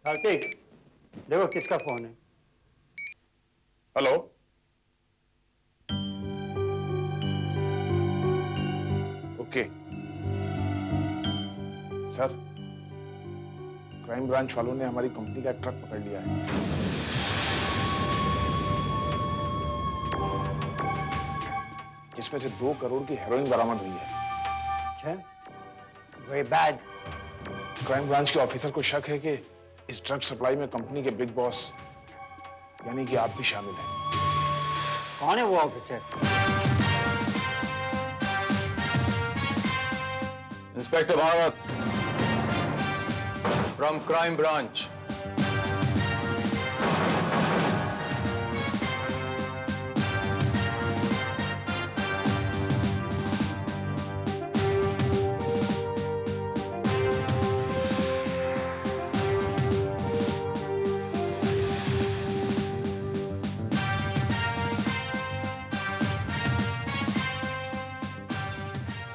कार्तिक, देखो किसका फोन है। Hello. Okay sir, crime branch वालों ने हमारी कंपनी का ट्रक पकड़ लिया है। जिसमें से 2 करोड़ की हेरोइन बरामद हुई है। अच्छा, वेरी बैड। क्राइम ब्रांच के ऑफिसर को शक है कि इस ड्रग सप्लाई में कंपनी के बिग बॉस यानी कि आप भी शामिल हैं। कौन है वो officer? Inspector Bharat from crime branch.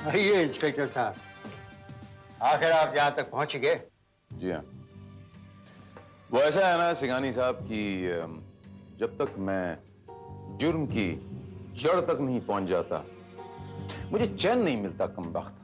आइए इंस्पेक्टर साहब, आखिर आप यहाँ तक पहुंच गए। जी हाँ, वो ऐसा है ना सिंघानी साहब कि जब तक मैं जुर्म की जड़ तक नहीं पहुंच जाता मुझे चैन नहीं मिलता कमबख्त।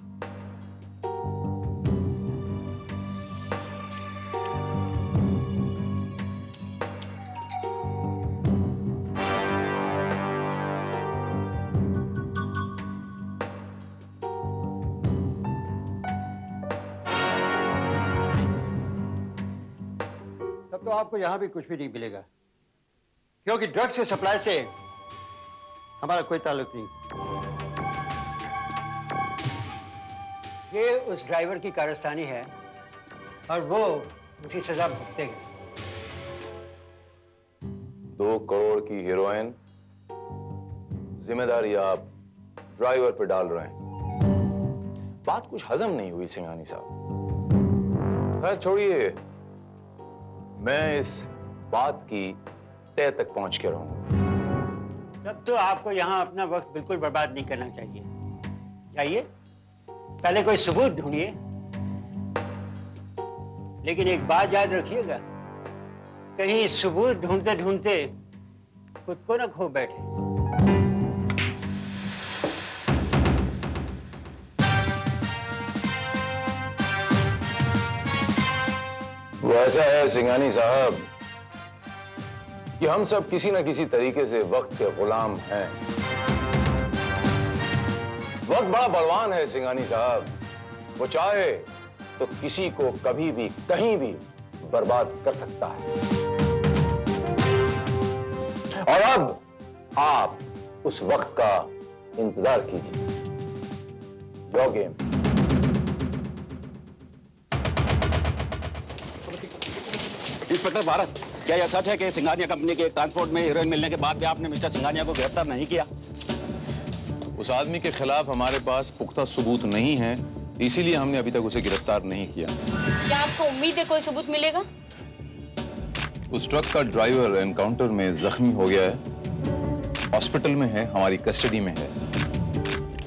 तो आपको यहां भी कुछ भी नहीं मिलेगा, क्योंकि ड्रग्स से सप्लाई से हमारा कोई ताल्लुक नहीं। ये उस ड्राइवर की कारस्तानी है और वो उसी सजा भुगतेगा। 2 करोड़ की हीरोइन जिम्मेदारी आप ड्राइवर पे डाल रहे हैं। बात कुछ हजम नहीं हुई सिंघानी साहब। खैर छोड़िए, मैं इस बात की तह तक पहुंच के रहूंगा। तब तो आपको यहाँ अपना वक्त बिल्कुल बर्बाद नहीं करना चाहिए। जाइए, पहले कोई सबूत ढूंढिए, लेकिन एक बात याद रखिएगा, कहीं सबूत ढूंढते ढूंढते खुद को ना खो बैठे। वो ऐसा है सिंघानी साहब कि हम सब किसी न किसी तरीके से वक्त के गुलाम हैं। वक्त बड़ा बलवान है सिंघानी साहब, वो चाहे तो किसी को कभी भी कहीं भी बर्बाद कर सकता है। और अब आप उस वक्त का इंतजार कीजिए। Your game. इंस्पेक्टर भारत, क्या यह सच है कि सिंघानिया कंपनी के ट्रांसपोर्ट में हीरोइन मिलने के बाद भी आपने मिस्टर सिंघानिया को गिरफ्तार नहीं किया? उस आदमी के खिलाफ हमारे पास पुख्ता सबूत नहीं है, इसीलिए हमने अभी तक उसे गिरफ्तार नहीं किया। क्या आपको उम्मीद है कोई सबूत मिलेगा? उस ट्रक का ड्राइवर एनकाउंटर में जख्मी हो गया है, हॉस्पिटल में है, हमारी कस्टडी में है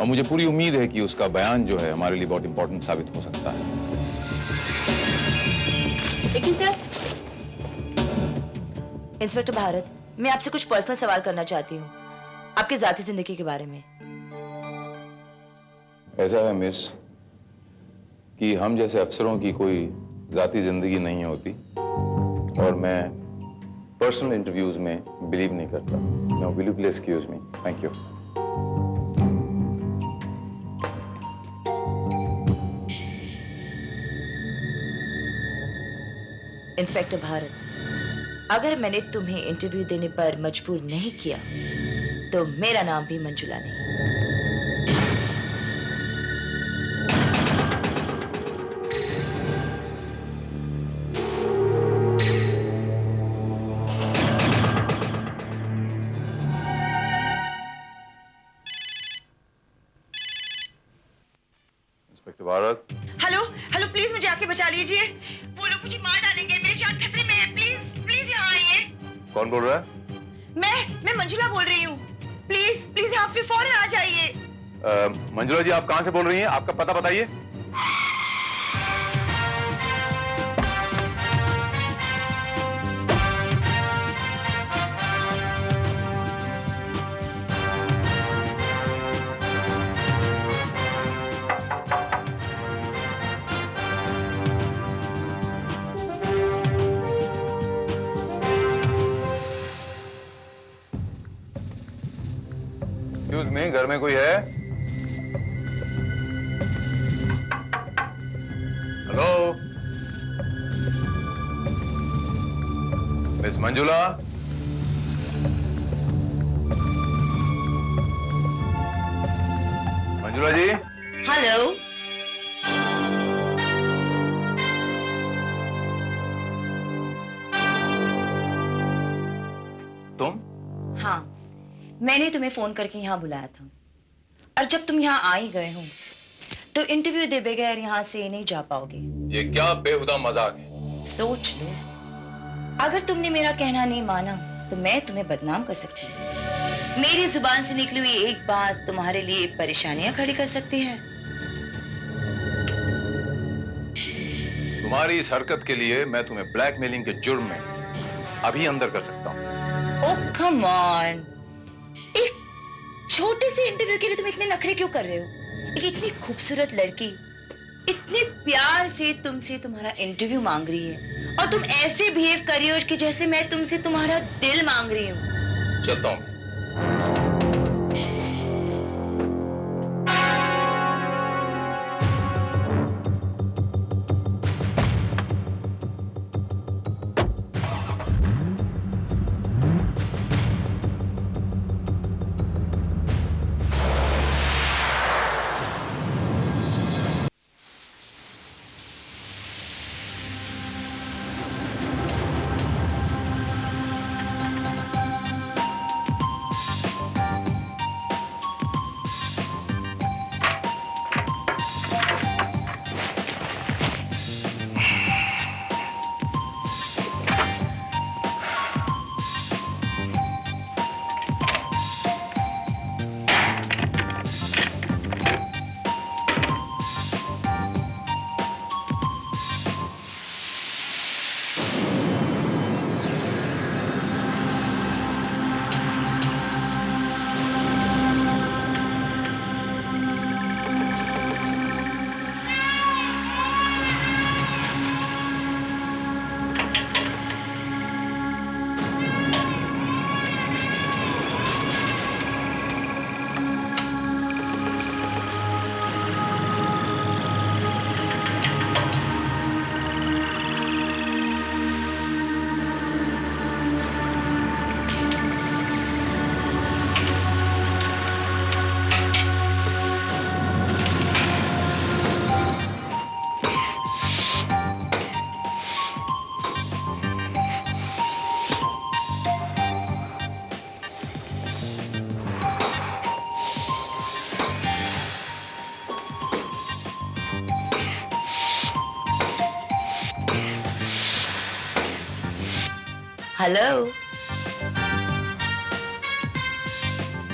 और मुझे पूरी उम्मीद है कि उसका बयान जो है हमारे लिए बहुत इंपॉर्टेंट साबित हो सकता है। लेकिन सर, इंस्पेक्टर भारत, मैं आपसे कुछ पर्सनल सवाल करना चाहती हूँ, आपकी जाती जिंदगी के बारे में। ऐसा है मिस कि हम जैसे अफसरों की कोई जाती जिंदगी नहीं होती और मैं पर्सनल इंटरव्यूज में बिलीव नहीं करता। No, will you please excuse me? Thank you. Inspector Bharat, अगर मैंने तुम्हें इंटरव्यू देने पर मजबूर नहीं किया तो मेरा नाम भी मंजुला नहीं। Inspector Bharat. Hello hello, please मुझे आके बचा लीजिए, वो लोग मुझे मार डालेंगे, मेरी जान खतरे में है। प्लीज प्लीज यहाँ आइए। कौन बोल रहा है? मैं मंजुला बोल रही हूँ। प्लीज प्लीज यहाँ पे फौरन आ जाइए। मंजुला जी, आप कहाँ से बोल रही हैं? आपका पता बताइए। एक्सक्यूज मी, घर में कोई है? Hello, miss Manjula? Manjula ji? Hello. तुम? हाँ, मैंने तुम्हें फोन करके यहाँ बुलाया था, और जब तुम यहाँ आ ही गए हो तो इंटरव्यू दे बगैर यहाँ से नहीं जा पाओगे। ये क्या बेहुदा मजाक है? सोच लो, अगर तुमने मेरा कहना नहीं माना तो मैं तुम्हें बदनाम कर सकती हूँ। मेरी जुबान से निकली हुई एक बात तुम्हारे लिए परेशानियां खड़ी कर सकती है। तुम्हारी इस हरकत के लिए मैं तुम्हें ब्लैकमेलिंग के जुर्म में अभी अंदर कर सकता हूँ। ओह कम ऑन, एक छोटे से इंटरव्यू के लिए तुम इतने नखरे क्यों कर रहे हो? एक इतनी खूबसूरत लड़की इतने प्यार से तुमसे तुम्हारा इंटरव्यू मांग रही है, और तुम ऐसे बिहेव कर रही हो कि जैसे मैं तुमसे तुम्हारा दिल मांग रही हूँ। चलता हूँ। हेलो।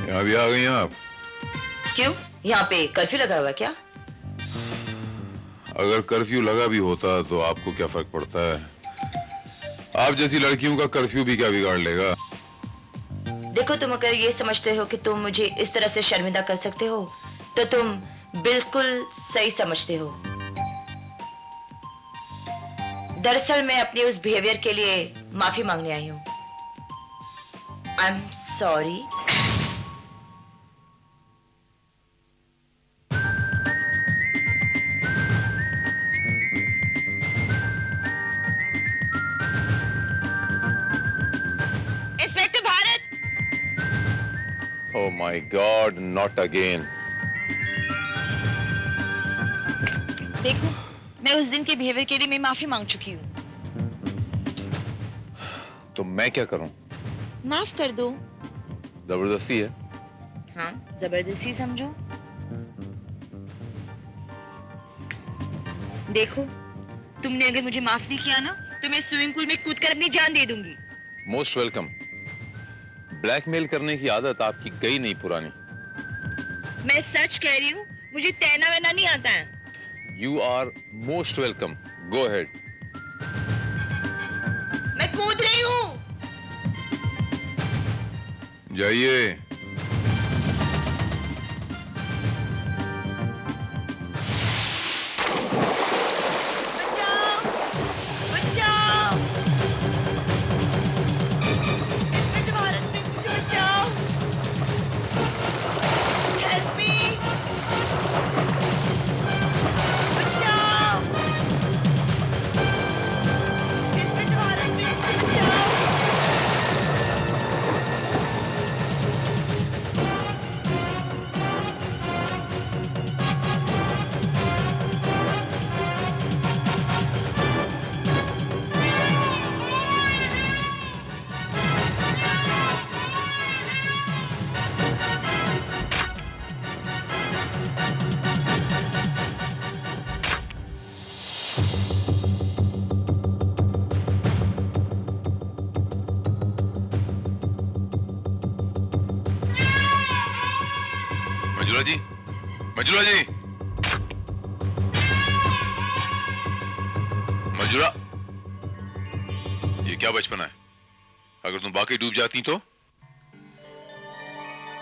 यहाँ भी आ गई हैं आप? क्यों, यहाँ पे कर्फ्यू लगा हुआ है क्या? अगर कर्फ्यू लगा भी होता तो आपको क्या फर्क पड़ता है? आप जैसी लड़कियों का कर्फ्यू भी क्या बिगाड़ लेगा? देखो, तुम अगर ये समझते हो कि तुम मुझे इस तरह से शर्मिंदा कर सकते हो तो तुम बिल्कुल सही समझते हो। दरअसल मैं अपने उस बिहेवियर के लिए माफी मांगने आई हूँ। आई am sorry. Inspector Bharat! Oh my God, not again. देखो, मैं उस दिन के बिहेवियर के लिए मैं माफी मांग चुकी हूँ। तो मैं क्या करूं? माफ कर दो। जबरदस्ती है? हाँ, जबरदस्ती समझो। देखो, तुमने अगर मुझे माफ नहीं किया ना तो मैं स्विमिंग पूल में कूदकर अपनी जान दे दूंगी। Most welcome. ब्लैकमेल करने की आदत आपकी गई नहीं पुरानी। मैं सच कह रही हूँ, मुझे तैरना वैना नहीं आता है। You are most welcome. Go ahead. मैं कूद रही हूँ। जाइए। बचाओ! बचाओ! इंस्पेक्टर भारत, मुझे बचाओ! मंजुला जी, मंजुला जी, मंजुला, ये क्या बचपना है? अगर तुम वाकई डूब जाती तो?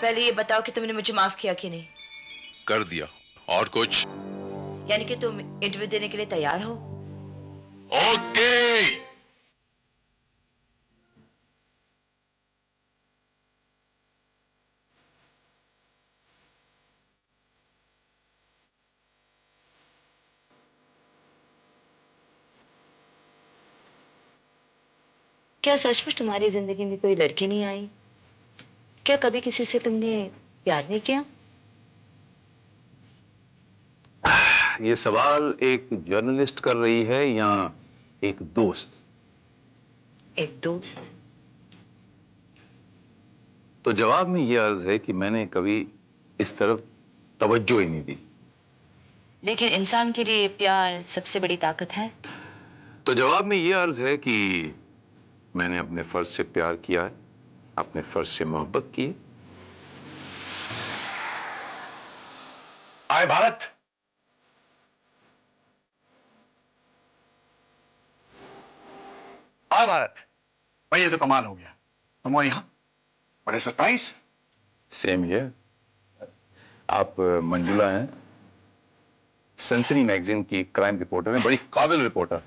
पहले ये बताओ कि तुमने मुझे माफ किया कि नहीं। कर दिया। और कुछ? यानी कि तुम इंटरव्यू देने के लिए तैयार हो? ओके। क्या सचमुच तुम्हारी जिंदगी में कोई लड़की नहीं आई? क्या कभी किसी से तुमने प्यार नहीं किया? ये सवाल एक जर्नलिस्ट कर रही है या एक दोस्त? एक दोस्त। तो जवाब में ये अर्ज है कि मैंने कभी इस तरफ तवज्जो ही नहीं दी। लेकिन इंसान के लिए प्यार सबसे बड़ी ताकत है। तो जवाब में ये अर्ज है कि मैंने अपने फर्ज से प्यार किया है, अपने फर्ज से मोहब्बत की है। आए भारत। आए भारत। भाई ये तो कमाल हो गया, तुम और यहाँ, बड़े सरप्राइज। Same here. आप मंजुला हैं, सनसनी मैगजीन की क्राइम रिपोर्टर हैं, बड़ी काबिल रिपोर्टर।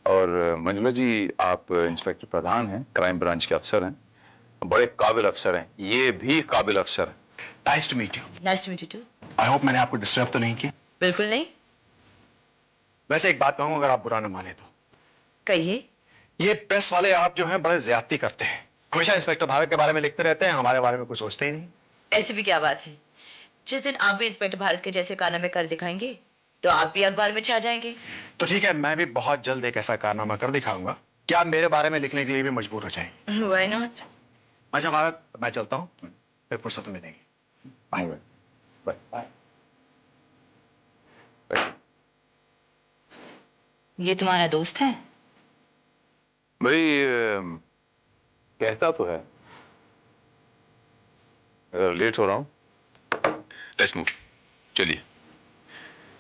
और मंजुला जी, आप इंस्पेक्टर प्रधान हैं, क्राइम ब्रांच के अफसर हैं, बड़े काबिल अफसर हैं। ये भी काबिल अफसर हैं। Nice to meet you. Nice to meet you too. I hope मैंने आपको डिस्टर्ब तो नहीं किया। बिल्कुल नहीं। वैसे एक बात कहूँ, अगर आप बुरा न माने तो। कहिए। ये प्रेस वाले आप जो हैं बड़े ज्यादती करते हैं, हमेशा इंस्पेक्टर भारत के बारे में लिखते रहते हैं, हमारे बारे में कुछ सोचते ही नहीं। ऐसी भी क्या बात है? जिस दिन आप भी इंस्पेक्टर भारत के जैसे कारनामे कर दिखाएंगे तो आप भी अखबार में छा जाएंगे। तो ठीक है, मैं भी बहुत जल्द एक ऐसा कारनामा कर दिखाऊंगा कि आप मेरे बारे में लिखने के लिए भी मजबूर हो जाएंगे। Why not? अच्छा भारत, मैं चलता हूँ, फिर फुर्सत में मिलेंगे। Bye bye bye. ये तुम्हारा दोस्त है? भाई कहता तो है। लेट हो रहा हूँ। Let's move. चलिए।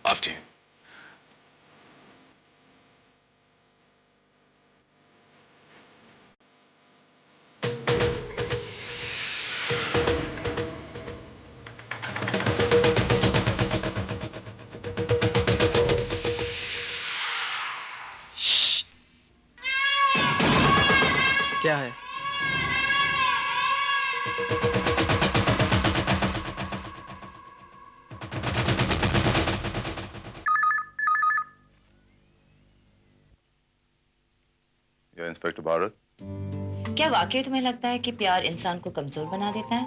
After you. क्या है? या इंस्पेक्टर भारत। क्या वाकई तुम्हें लगता है कि प्यार इंसान को कमजोर बना देता है?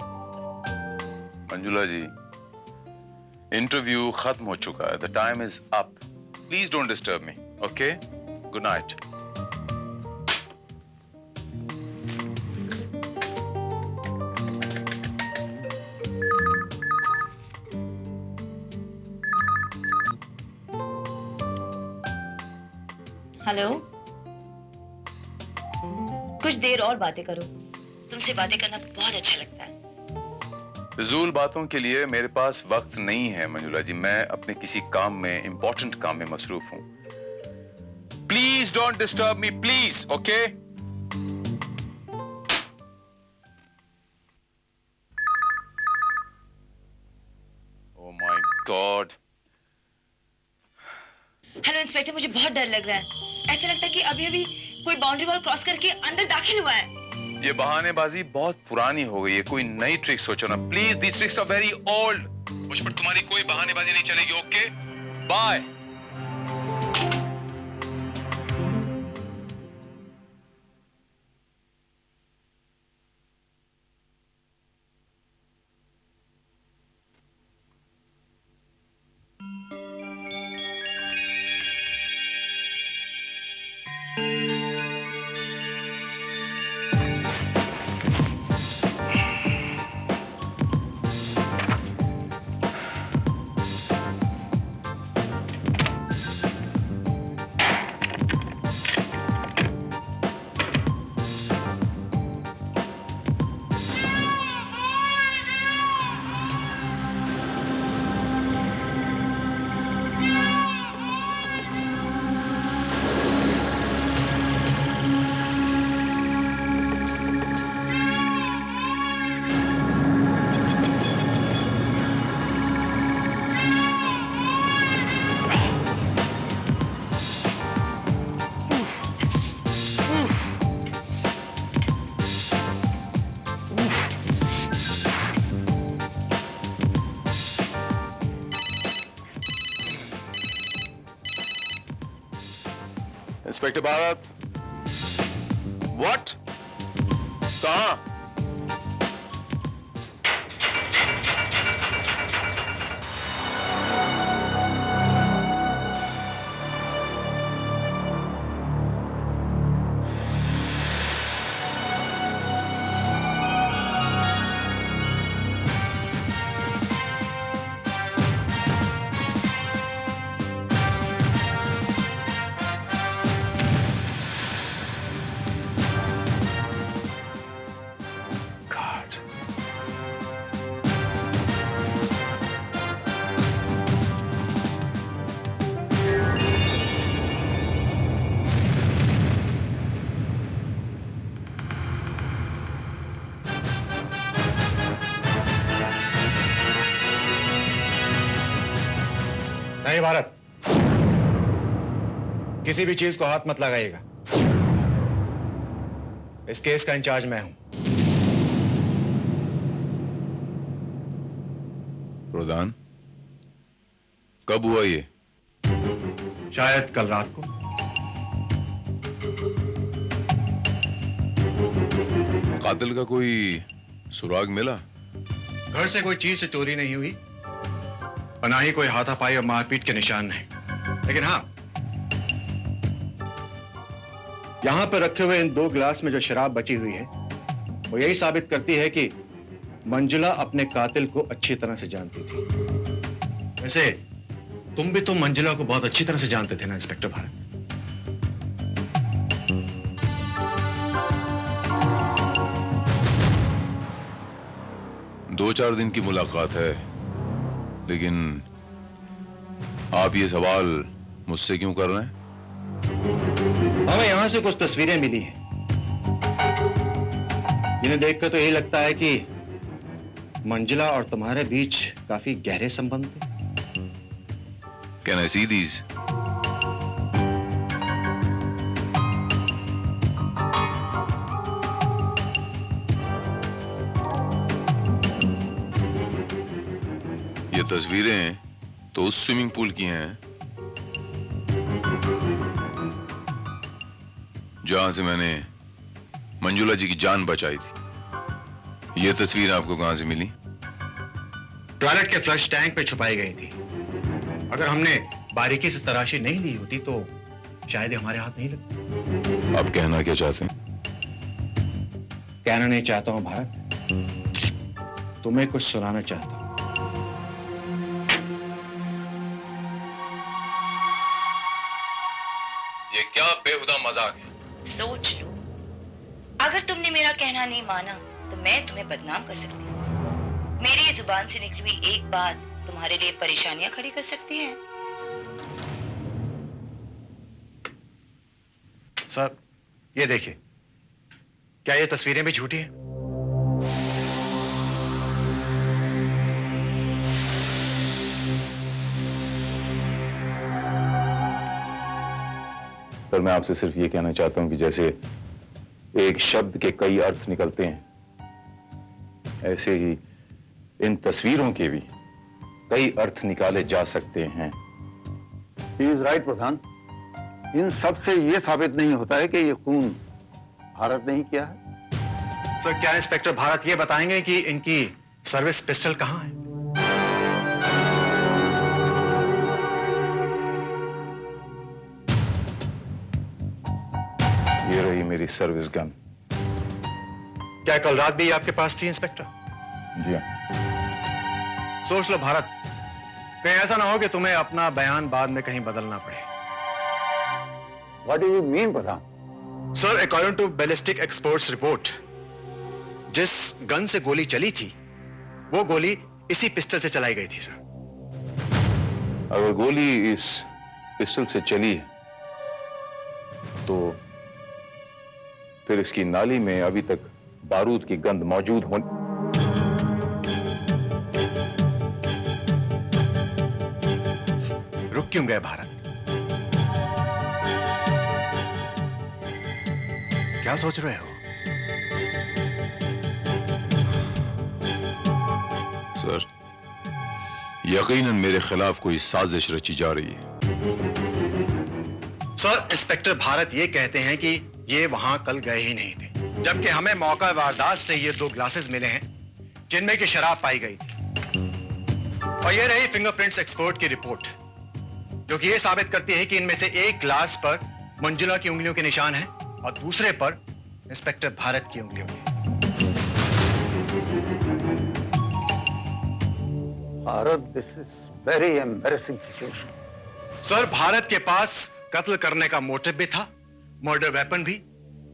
मंजुला जी, इंटरव्यू खत्म हो चुका है। The time is up. Please don't disturb me. Okay, good night. Hello. कुछ देर और बातें करो। तुमसे बातें करना बहुत अच्छा लगता है। फिजूल बातों के लिए मेरे पास वक्त नहीं है मंजुला जी। मैं अपने किसी काम में, इंपॉर्टेंट काम में मसरूफ हूं। Please don't disturb me, please. Okay? Oh my God. Hello inspector, मुझे बहुत डर लग रहा है। ऐसा लगता है कि अभी अभी कोई बाउंड्री वॉल क्रॉस करके अंदर दाखिल हुआ है। ये बहानेबाजी बहुत पुरानी हो गई है। कोई नई ट्रिक सोचो ना please. This tricks are very old. मुझ पर तुम्हारी कोई बहानेबाजी नहीं चलेगी। Okay, bye. Inspector Bharat, what? कहां? नहीं भारत, किसी भी चीज को हाथ मत लगाइएगा। इस केस का इंचार्ज मैं हूं। प्रधान, कब हुआ ये? शायद कल रात को। कातिल का कोई सुराग मिला? घर से कोई चीज से चोरी नहीं हुई और ना ही कोई हाथापाई और मारपीट के निशान नहीं। लेकिन हाँ, यहां पर रखे हुए इन 2 गिलास में जो शराब बची हुई है वो यही साबित करती है कि मंजुला अपने कातिल को अच्छी तरह से जानती थी। वैसे तुम भी तो मंजुला को बहुत अच्छी तरह से जानते थे ना इंस्पेक्टर भारत? दो चार दिन की मुलाकात है, लेकिन आप ये सवाल मुझसे क्यों कर रहे हैं? हमें यहां से कुछ तस्वीरें मिली हैं, जिन्हें देखकर तो यही लगता है कि मंजुला और तुम्हारे बीच काफी गहरे संबंध थे। Can I see these? ये तस्वीरें तो उस स्विमिंग पूल की हैं जहां से मैंने मंजुला जी की जान बचाई थी। ये तस्वीर आपको कहां से मिली? टॉयलेट के फ्लश टैंक पे छुपाई गई थी। अगर हमने बारीकी से तराशी नहीं ली होती तो शायद ये हमारे हाथ नहीं लगती। आप कहना क्या चाहते हैं? कहना नहीं चाहता हूं भारत, तुम्हें कुछ सुनाना चाहता हूं। ये क्या बेहुदा मजाक है? सोच लो, अगर तुमने मेरा कहना नहीं माना तो मैं तुम्हें बदनाम कर सकती हूँ। मेरी जुबान से निकली हुई एक बात तुम्हारे लिए परेशानियां खड़ी कर सकती है। सर, ये देखिए, क्या ये तस्वीरें भी झूठी हैं? सर, मैं आपसे सिर्फ ये कहना चाहता हूं कि जैसे एक शब्द के कई अर्थ निकलते हैं, ऐसे ही इन तस्वीरों के भी कई अर्थ निकाले जा सकते हैं। He is right, प्रधान। इन सब से यह साबित नहीं होता है कि ये खून भारत नहीं किया है। सर, क्या इंस्पेक्टर भारत ये बताएंगे कि इनकी सर्विस पिस्टल कहां है? ये रही मेरी सर्विस गन। क्या कल रात भी आपके पास थी इंस्पेक्टर? जी हाँ। सोच लो भारत, कहीं ऐसा ना हो कि तुम्हें अपना बयान बाद में कहीं बदलना पड़े। What do you mean, Pradhan? Sir, according to ballistic experts report, जिस गन से गोली चली थी वो गोली इसी पिस्टल से चलाई गई थी सर। अगर गोली इस पिस्टल से चली है तो फिर इसकी नाली में अभी तक बारूद की गंध मौजूद होनी। रुक क्यों गए भारत? क्या सोच रहे हो? सर, यकीनन मेरे खिलाफ कोई साजिश रची जा रही है। सर, इंस्पेक्टर भारत ये कहते हैं कि ये वहां कल गए ही नहीं थे, जबकि हमें मौका वारदात से ये 2 ग्लासेस मिले हैं जिनमें की शराब पाई गई थी। और ये रही फिंगरप्रिंट्स एक्सपर्ट की रिपोर्ट, जो कि ये साबित करती है कि इनमें से एक ग्लास पर मंजुला की उंगलियों के निशान हैं और दूसरे पर इंस्पेक्टर भारत की उंगलियों के। Bharat, this is very embarrassing situation. Sir, Bharat के पास कत्ल करने का मोटिव भी था, मर्डर वेपन भी,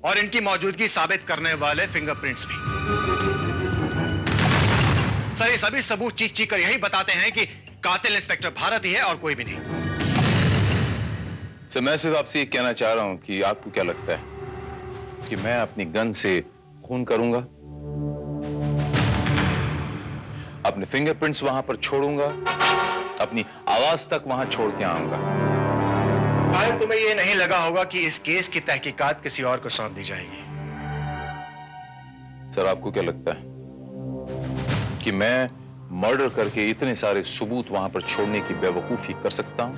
और इनकी मौजूदगी साबित करने वाले फिंगरप्रिंट्स भी। सर, ये सभी सबूत चीख चीख कर यही बताते हैं कि कातिल इंस्पेक्टर भारत ही है और कोई भी नहीं। सर, मैं सिर्फ आपसे ये कहना चाह रहा हूं कि आपको क्या लगता है कि मैं अपनी गन से खून करूंगा, अपने फिंगरप्रिंट्स वहां पर छोड़ूंगा, अपनी आवाज तक वहां छोड़ के आऊंगा? शायद तुम्हें यह नहीं लगा होगा कि इस केस की तहकीकात किसी और को सौंप दी जाएगी। सर, आपको क्या लगता है कि मैं मर्डर करके इतने सारे सबूत वहां पर छोड़ने की बेवकूफी कर सकता हूं?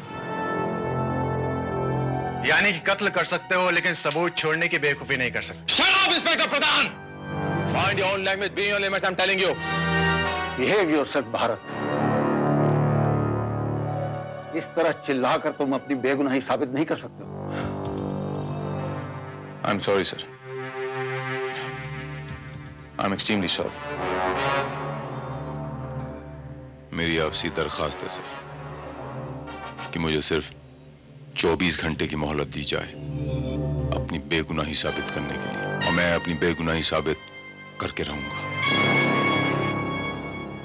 यानी कि कत्ल कर सकते हो लेकिन सबूत छोड़ने की बेवकूफी नहीं कर सकते। Shut up, inspector Pradhan! Mind your own language, be your limits, I'm telling you. Behave yourself Bharat. इस तरह चिल्लाकर तुम अपनी बेगुनाही साबित नहीं कर सकते हो। I'm sorry, sir. I'm extremely sorry. मेरी आपसे दरखास्त है सर कि मुझे सिर्फ 24 घंटे की मोहलत दी जाए अपनी बेगुनाही साबित करने के लिए, और मैं अपनी बेगुनाही साबित करके रहूंगा।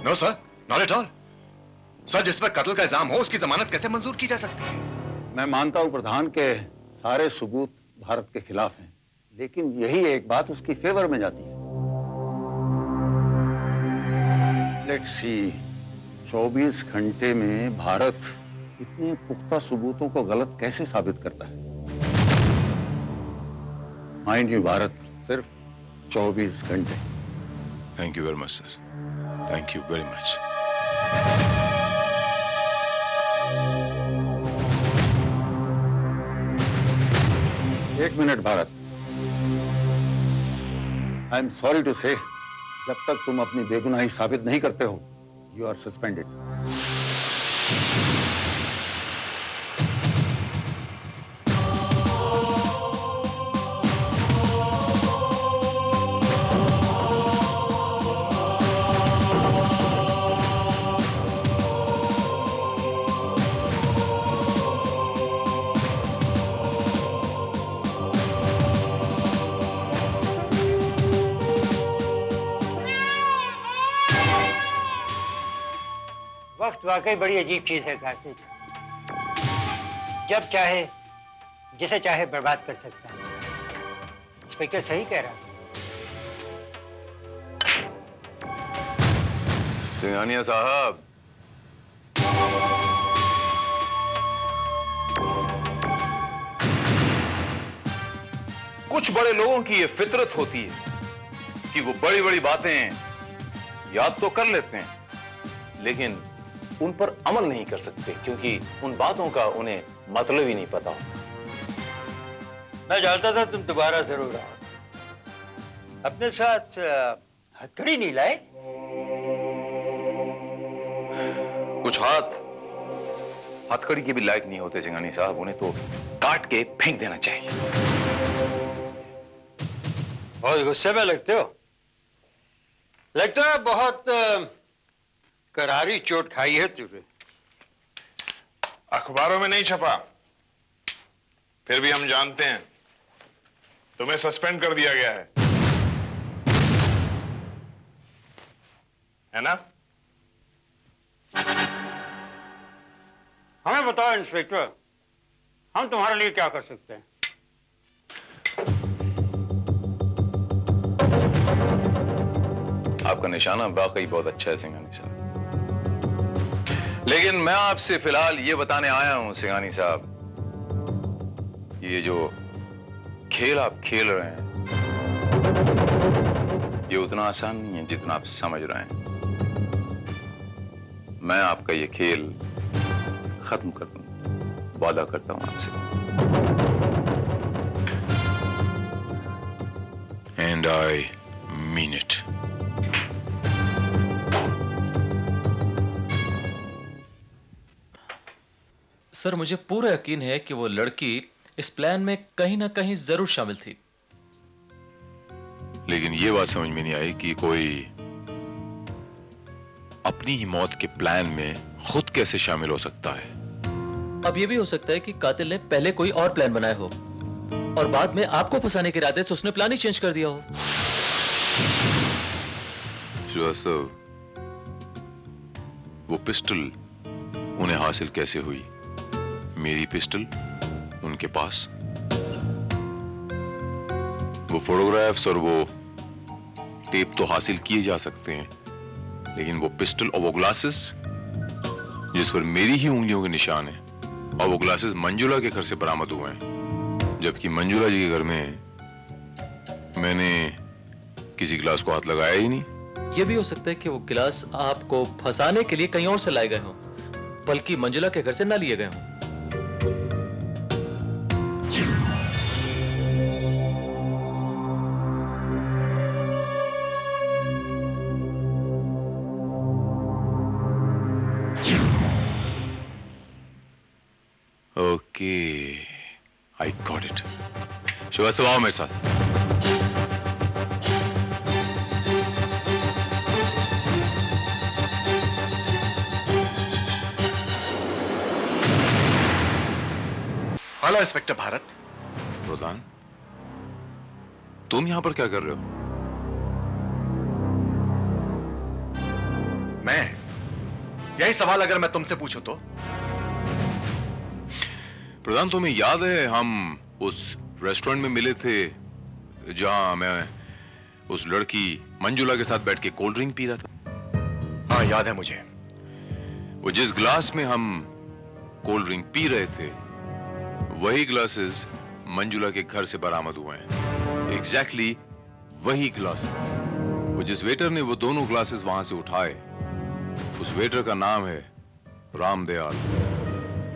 No sir, not at all. Sir, जिस पर कत्ल का इल्जाम हो उसकी जमानत कैसे मंजूर की जा सकती है? मैं मानता हूं प्रधान के सारे सबूत भारत के खिलाफ हैं, लेकिन यही एक बात उसकी फेवर में जाती है। लेट्स सी, 24 घंटे में भारत इतने पुख्ता सबूतों को गलत कैसे साबित करता है? माइंड यू, भारत सिर्फ 24 घंटे। Thank you very much sir, thank you very much. एक minute Bharat, I am sorry to say, जब तक तुम अपनी बेगुनाही साबित नहीं करते हो, यू आर सस्पेंडेड। वक्त वाकई बड़ी अजीब चीज है कार्तिक। जब चाहे जिसे चाहे बर्बाद कर सकता है। इंस्पेक्टर सही कह रहा है। सिंघानिया साहब, कुछ बड़े लोगों की ये फितरत होती है कि वो बड़ी बड़ी बातें याद तो कर लेते हैं लेकिन उन पर अमल नहीं कर सकते, क्योंकि उन बातों का उन्हें मतलब ही नहीं पता होता। मैं जानता था तुम दोबारा जरूर आओ। अपने साथ हथकड़ी नहीं लाए? कुछ हाथ हथकड़ी के भी लायक नहीं होते सिंघानी साहब, उन्हें तो काट के फेंक देना चाहिए। बहुत गुस्से में लगते हो। लगता है बहुत करारी चोट खाई है तुझे। अखबारों में नहीं छपा, फिर भी हम जानते हैं तुम्हें सस्पेंड कर दिया गया है ना? हमें बताओ इंस्पेक्टर, हम तुम्हारे लिए क्या कर सकते हैं? आपका निशाना वाकई बहुत अच्छा है सिंघानी साहब, लेकिन मैं आपसे फिलहाल ये बताने आया हूं सिंघानी साहब, ये जो खेल आप खेल रहे हैं ये उतना आसान नहीं है जितना आप समझ रहे हैं। मैं आपका ये खेल खत्म कर दूंगा, वादा करता हूं आपसे। and I mean it. Sir, मुझे पूरा यकीन है कि वो लड़की इस प्लान में कहीं ना कहीं जरूर शामिल थी। लेकिन ये बात समझ में नहीं आई कि कोई अपनी ही मौत के प्लान में खुद कैसे शामिल हो सकता है। अब ये भी हो सकता है कि कातिल ने पहले कोई और प्लान बनाया हो और बाद में आपको फंसाने के इरादे से उसने प्लान ही चेंज कर दिया हो। श्रीवास्तव, वो पिस्टल उन्हें हासिल कैसे हुई? मेरी पिस्टल उनके पास, वो फोटोग्राफ्स और वो टेप तो हासिल किए जा सकते हैं, लेकिन वो पिस्टल और वो ग्लासेस जिस पर मेरी ही उंगलियों के निशान है, और वो ग्लासेस मंजुला के घर से बरामद हुए हैं, जबकि मंजुला जी के घर में मैंने किसी गिलास को हाथ लगाया ही नहीं। यह भी हो सकता है कि वो गिलास आपको फंसाने के लिए कहीं और से लाए गए हों, बल्कि मंजुला के घर से ना लिए गए हों। Okay, I got it. Srivastava, आओ मेरे साथ। Hello inspector Bharat. प्रधान, तुम यहां पर क्या कर रहे हो? मैं, यही सवाल अगर मैं तुमसे पूछूं तो? प्रधान, तुम्हें याद है हम उस रेस्टोरेंट में मिले थे जहां मैं उस लड़की मंजुला के साथ बैठ के कोल्ड ड्रिंक पी रहा था? हाँ, याद है मुझे। वो जिस ग्लास में हम कोल्ड ड्रिंक पी रहे थे, वही ग्लासेस मंजुला के घर से बरामद हुए हैं। एग्जैक्टली वही ग्लासेस। वो जिस वेटर ने वो दोनों ग्लासेस वहां से उठाए, उस वेटर का नाम है रामदयाल,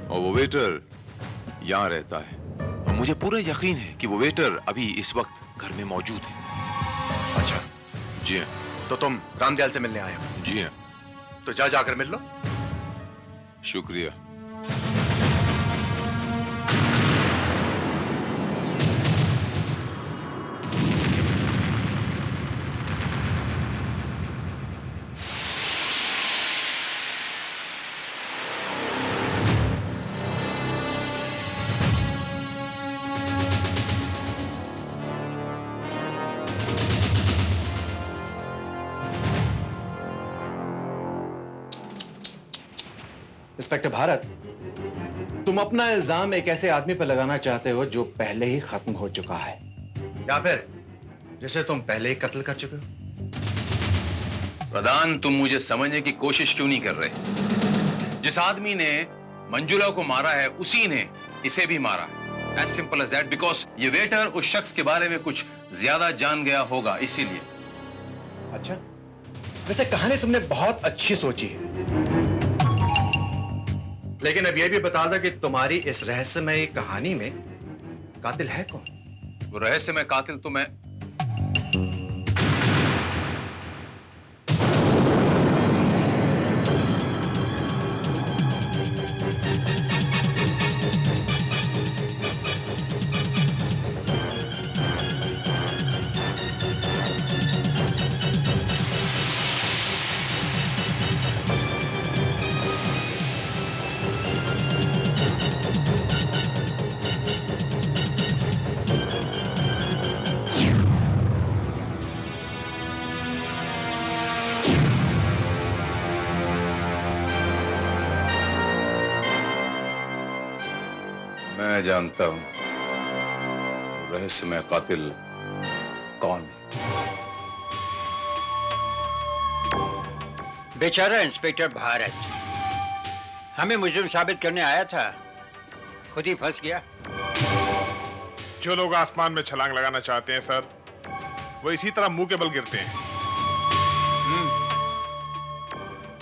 और वो वेटर यहां रहता है, और मुझे पूरा यकीन है कि वो वेटर अभी इस वक्त घर में मौजूद है। अच्छा, जी हाँ। तो तुम रामदयाल से मिलने आए हो? जी हाँ। तो जाकर मिल लो। शुक्रिया। इंस्पेक्टर भारत, तुम अपना इल्जाम एक ऐसे आदमी पर लगाना चाहते हो जो पहले ही खत्म हो चुका है, या फिर जिसे तुम पहले ही कत्ल कर चुके हो? प्रधान, तुम मुझे समझने की कोशिश क्यों नहीं कर रहे? जिस आदमी ने मंजुला को मारा है, उसी ने इसे भी मारा है। As simple as that, because ये वेटर उस शख्स के बारे में कुछ ज्यादा जान गया होगा, इसीलिए। अच्छा, वैसे कहानी तुमने बहुत अच्छी सोची है, लेकिन अब यह भी बता दो कि तुम्हारी इस रहस्यमय कहानी में कातिल है कौन? वो रहस्यमय कातिल तो मैं जानता हूं रहस्यमय कातिल कौन है। बेचारा इंस्पेक्टर भारत हमें मुजरिम साबित करने आया था, खुद ही फंस गया। जो लोग आसमान में छलांग लगाना चाहते हैं सर, वो इसी तरह मुंह के बल गिरते हैं।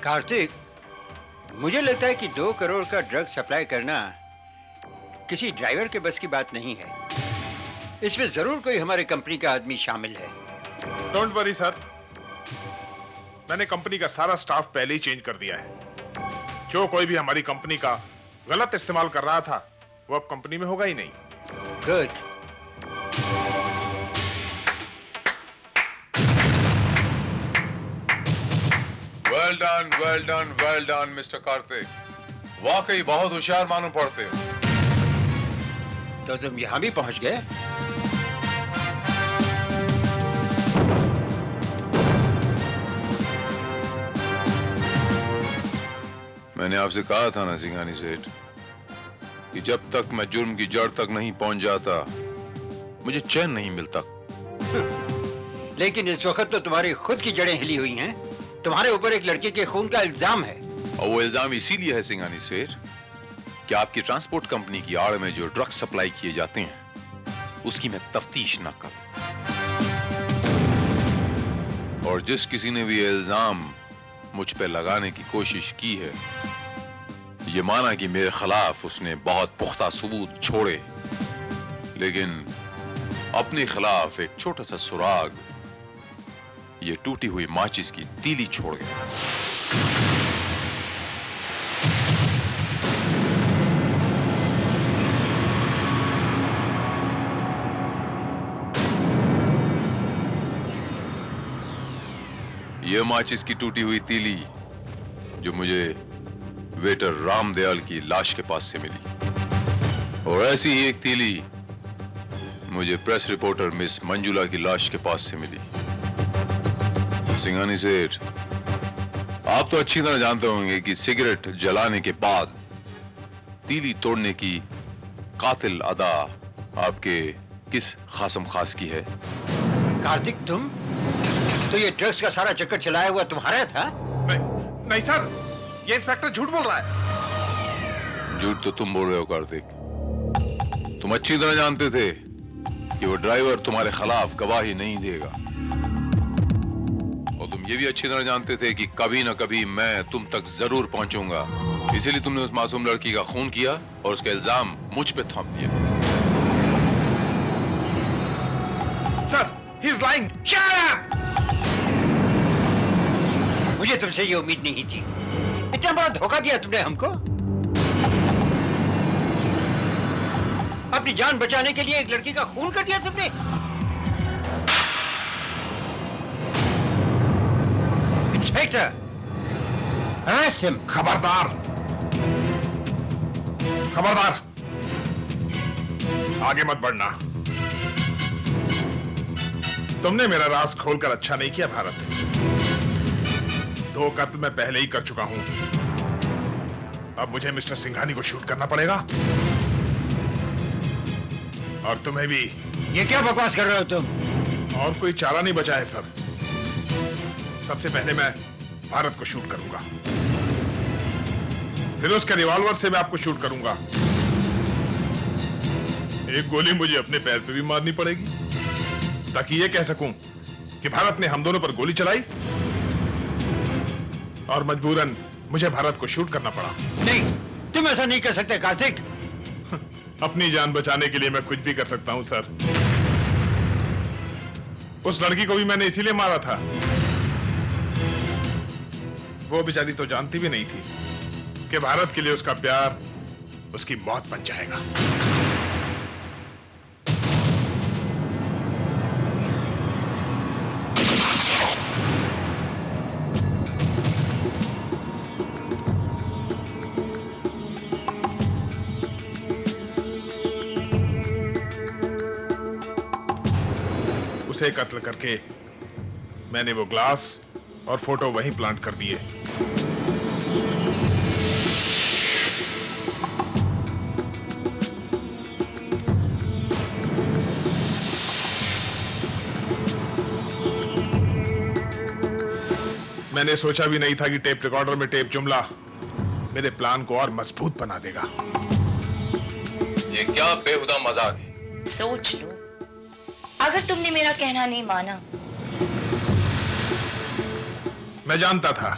कार्तिक, मुझे लगता है कि 2 करोड़ का ड्रग सप्लाई करना किसी ड्राइवर के बस की बात नहीं है। इसमें जरूर कोई हमारे कंपनी का आदमी शामिल है। डोंट वरी सर, मैंने कंपनी का सारा स्टाफ पहले ही चेंज कर दिया है। जो कोई भी हमारी कंपनी का गलत इस्तेमाल कर रहा था वो अब कंपनी में होगा ही नहीं। Good. Well done mister Kartik, वाकई बहुत होशियार मालूम पड़ते हो। तो तुम यहां भी पहुंच गए? मैंने आपसे कहा था ना सिंघानी सेठ कि जब तक मैं जुर्म की जड़ तक नहीं पहुंच जाता मुझे चैन नहीं मिलता। लेकिन इस वक्त तो तुम्हारी खुद की जड़ें हिली हुई हैं। तुम्हारे ऊपर एक लड़की के खून का इल्जाम है। और वो इल्जाम इसीलिए है सिंघानी सेठ कि आपकी ट्रांसपोर्ट कंपनी की आड़ में जो ड्रग्स सप्लाई किए जाते हैं उसकी मैं तफ्तीश न करूं। और जिस किसी ने भी ये इल्जाम मुझ पे लगाने की कोशिश की है, ये माना कि मेरे खिलाफ उसने बहुत पुख्ता सबूत छोड़े, लेकिन अपने खिलाफ एक छोटा सा सुराग, ये टूटी हुई माचिस की तीली छोड़ गया। ये माचिस की टूटी हुई तीली जो मुझे वेटर रामदयाल की लाश के पास से मिली, और ऐसी ही एक तीली मुझे प्रेस रिपोर्टर मिस मंजुला की लाश के पास से मिली। सिंघानी सेठ, आप तो अच्छी तरह जानते होंगे कि सिगरेट जलाने के बाद तीली तोड़ने की कातिल अदा आपके किस खासम खास की है? कार्तिक, तुम तो ये ड्रग्स का सारा चक्कर चलाया हुआ तुम्हारा था? नहीं सर, ये इंस्पेक्टर झूठ बोल रहा है। झूठ तो तुम बोल रहे हो कार्तिक। तुम अच्छी तरह जानते थे कि वो ड्राइवर तुम्हारे खिलाफ गवाही नहीं देगा, और तुम ये भी अच्छी तरह जानते थे कि कभी ना कभी मैं तुम तक जरूर पहुंचूंगा। इसीलिए तुमने उस मासूम लड़की का खून किया और उसका इल्जाम मुझ पे थोप दिया। Sir, he is lying. Shut up! मुझे तुमसे ये उम्मीद नहीं थी। इतना बड़ा धोखा दिया तुमने हमको। अपनी जान बचाने के लिए एक लड़की का खून कर दिया तुमने। Inspector, arrest him. खबरदार, खबरदार, आगे मत बढ़ना। तुमने मेरा राज खोलकर अच्छा नहीं किया भारत। 2 कत्ल मैं पहले ही कर चुका हूं। अब मुझे मिस्टर सिंघानी को शूट करना पड़ेगा, और तुम्हें भी। ये क्या बकवास कर रहे हो तुम? और कोई चारा नहीं बचा है सर। सबसे पहले मैं भारत को शूट करूंगा, फिर उसके रिवॉल्वर से मैं आपको शूट करूंगा। एक गोली मुझे अपने पैर पे भी मारनी पड़ेगी, ताकि ये कह सकूं कि भारत ने हम दोनों पर गोली चलाई और मजबूरन मुझे भारत को शूट करना पड़ा। नहीं, तुम ऐसा नहीं कर सकते कार्तिक। अपनी जान बचाने के लिए मैं कुछ भी कर सकता हूं सर। उस लड़की को भी मैंने इसीलिए मारा था। वो बेचारी तो जानती भी नहीं थी कि भारत के लिए उसका प्यार उसकी मौत बन जाएगा। उसे कत्ल करके मैंने वो ग्लास और फोटो वहीं प्लांट कर दिए। मैंने सोचा भी नहीं था कि टेप रिकॉर्डर में टेप जुमला मेरे प्लान को और मजबूत बना देगा। ये क्या बेहुदा मजाक है? सोच लो, अगर तुमने मेरा कहना नहीं माना। मैं जानता था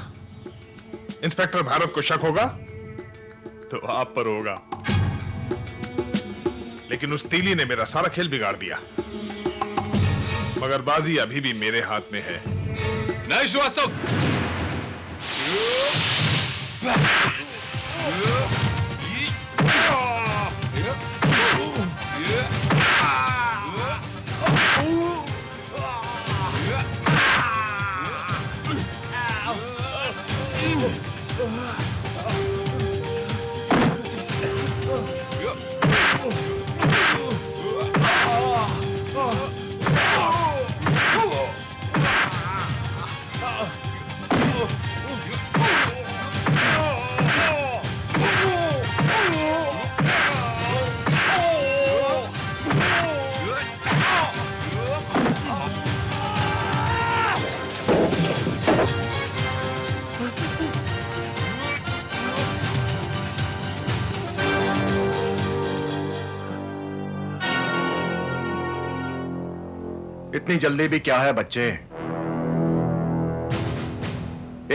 इंस्पेक्टर भारत को शक होगा तो आप पर होगा, लेकिन उस तीली ने मेरा सारा खेल बिगाड़ दिया। मगर बाजी अभी भी मेरे हाथ में है। नहीं श्रीवास्तव, इतनी जल्दी भी क्या है बच्चे,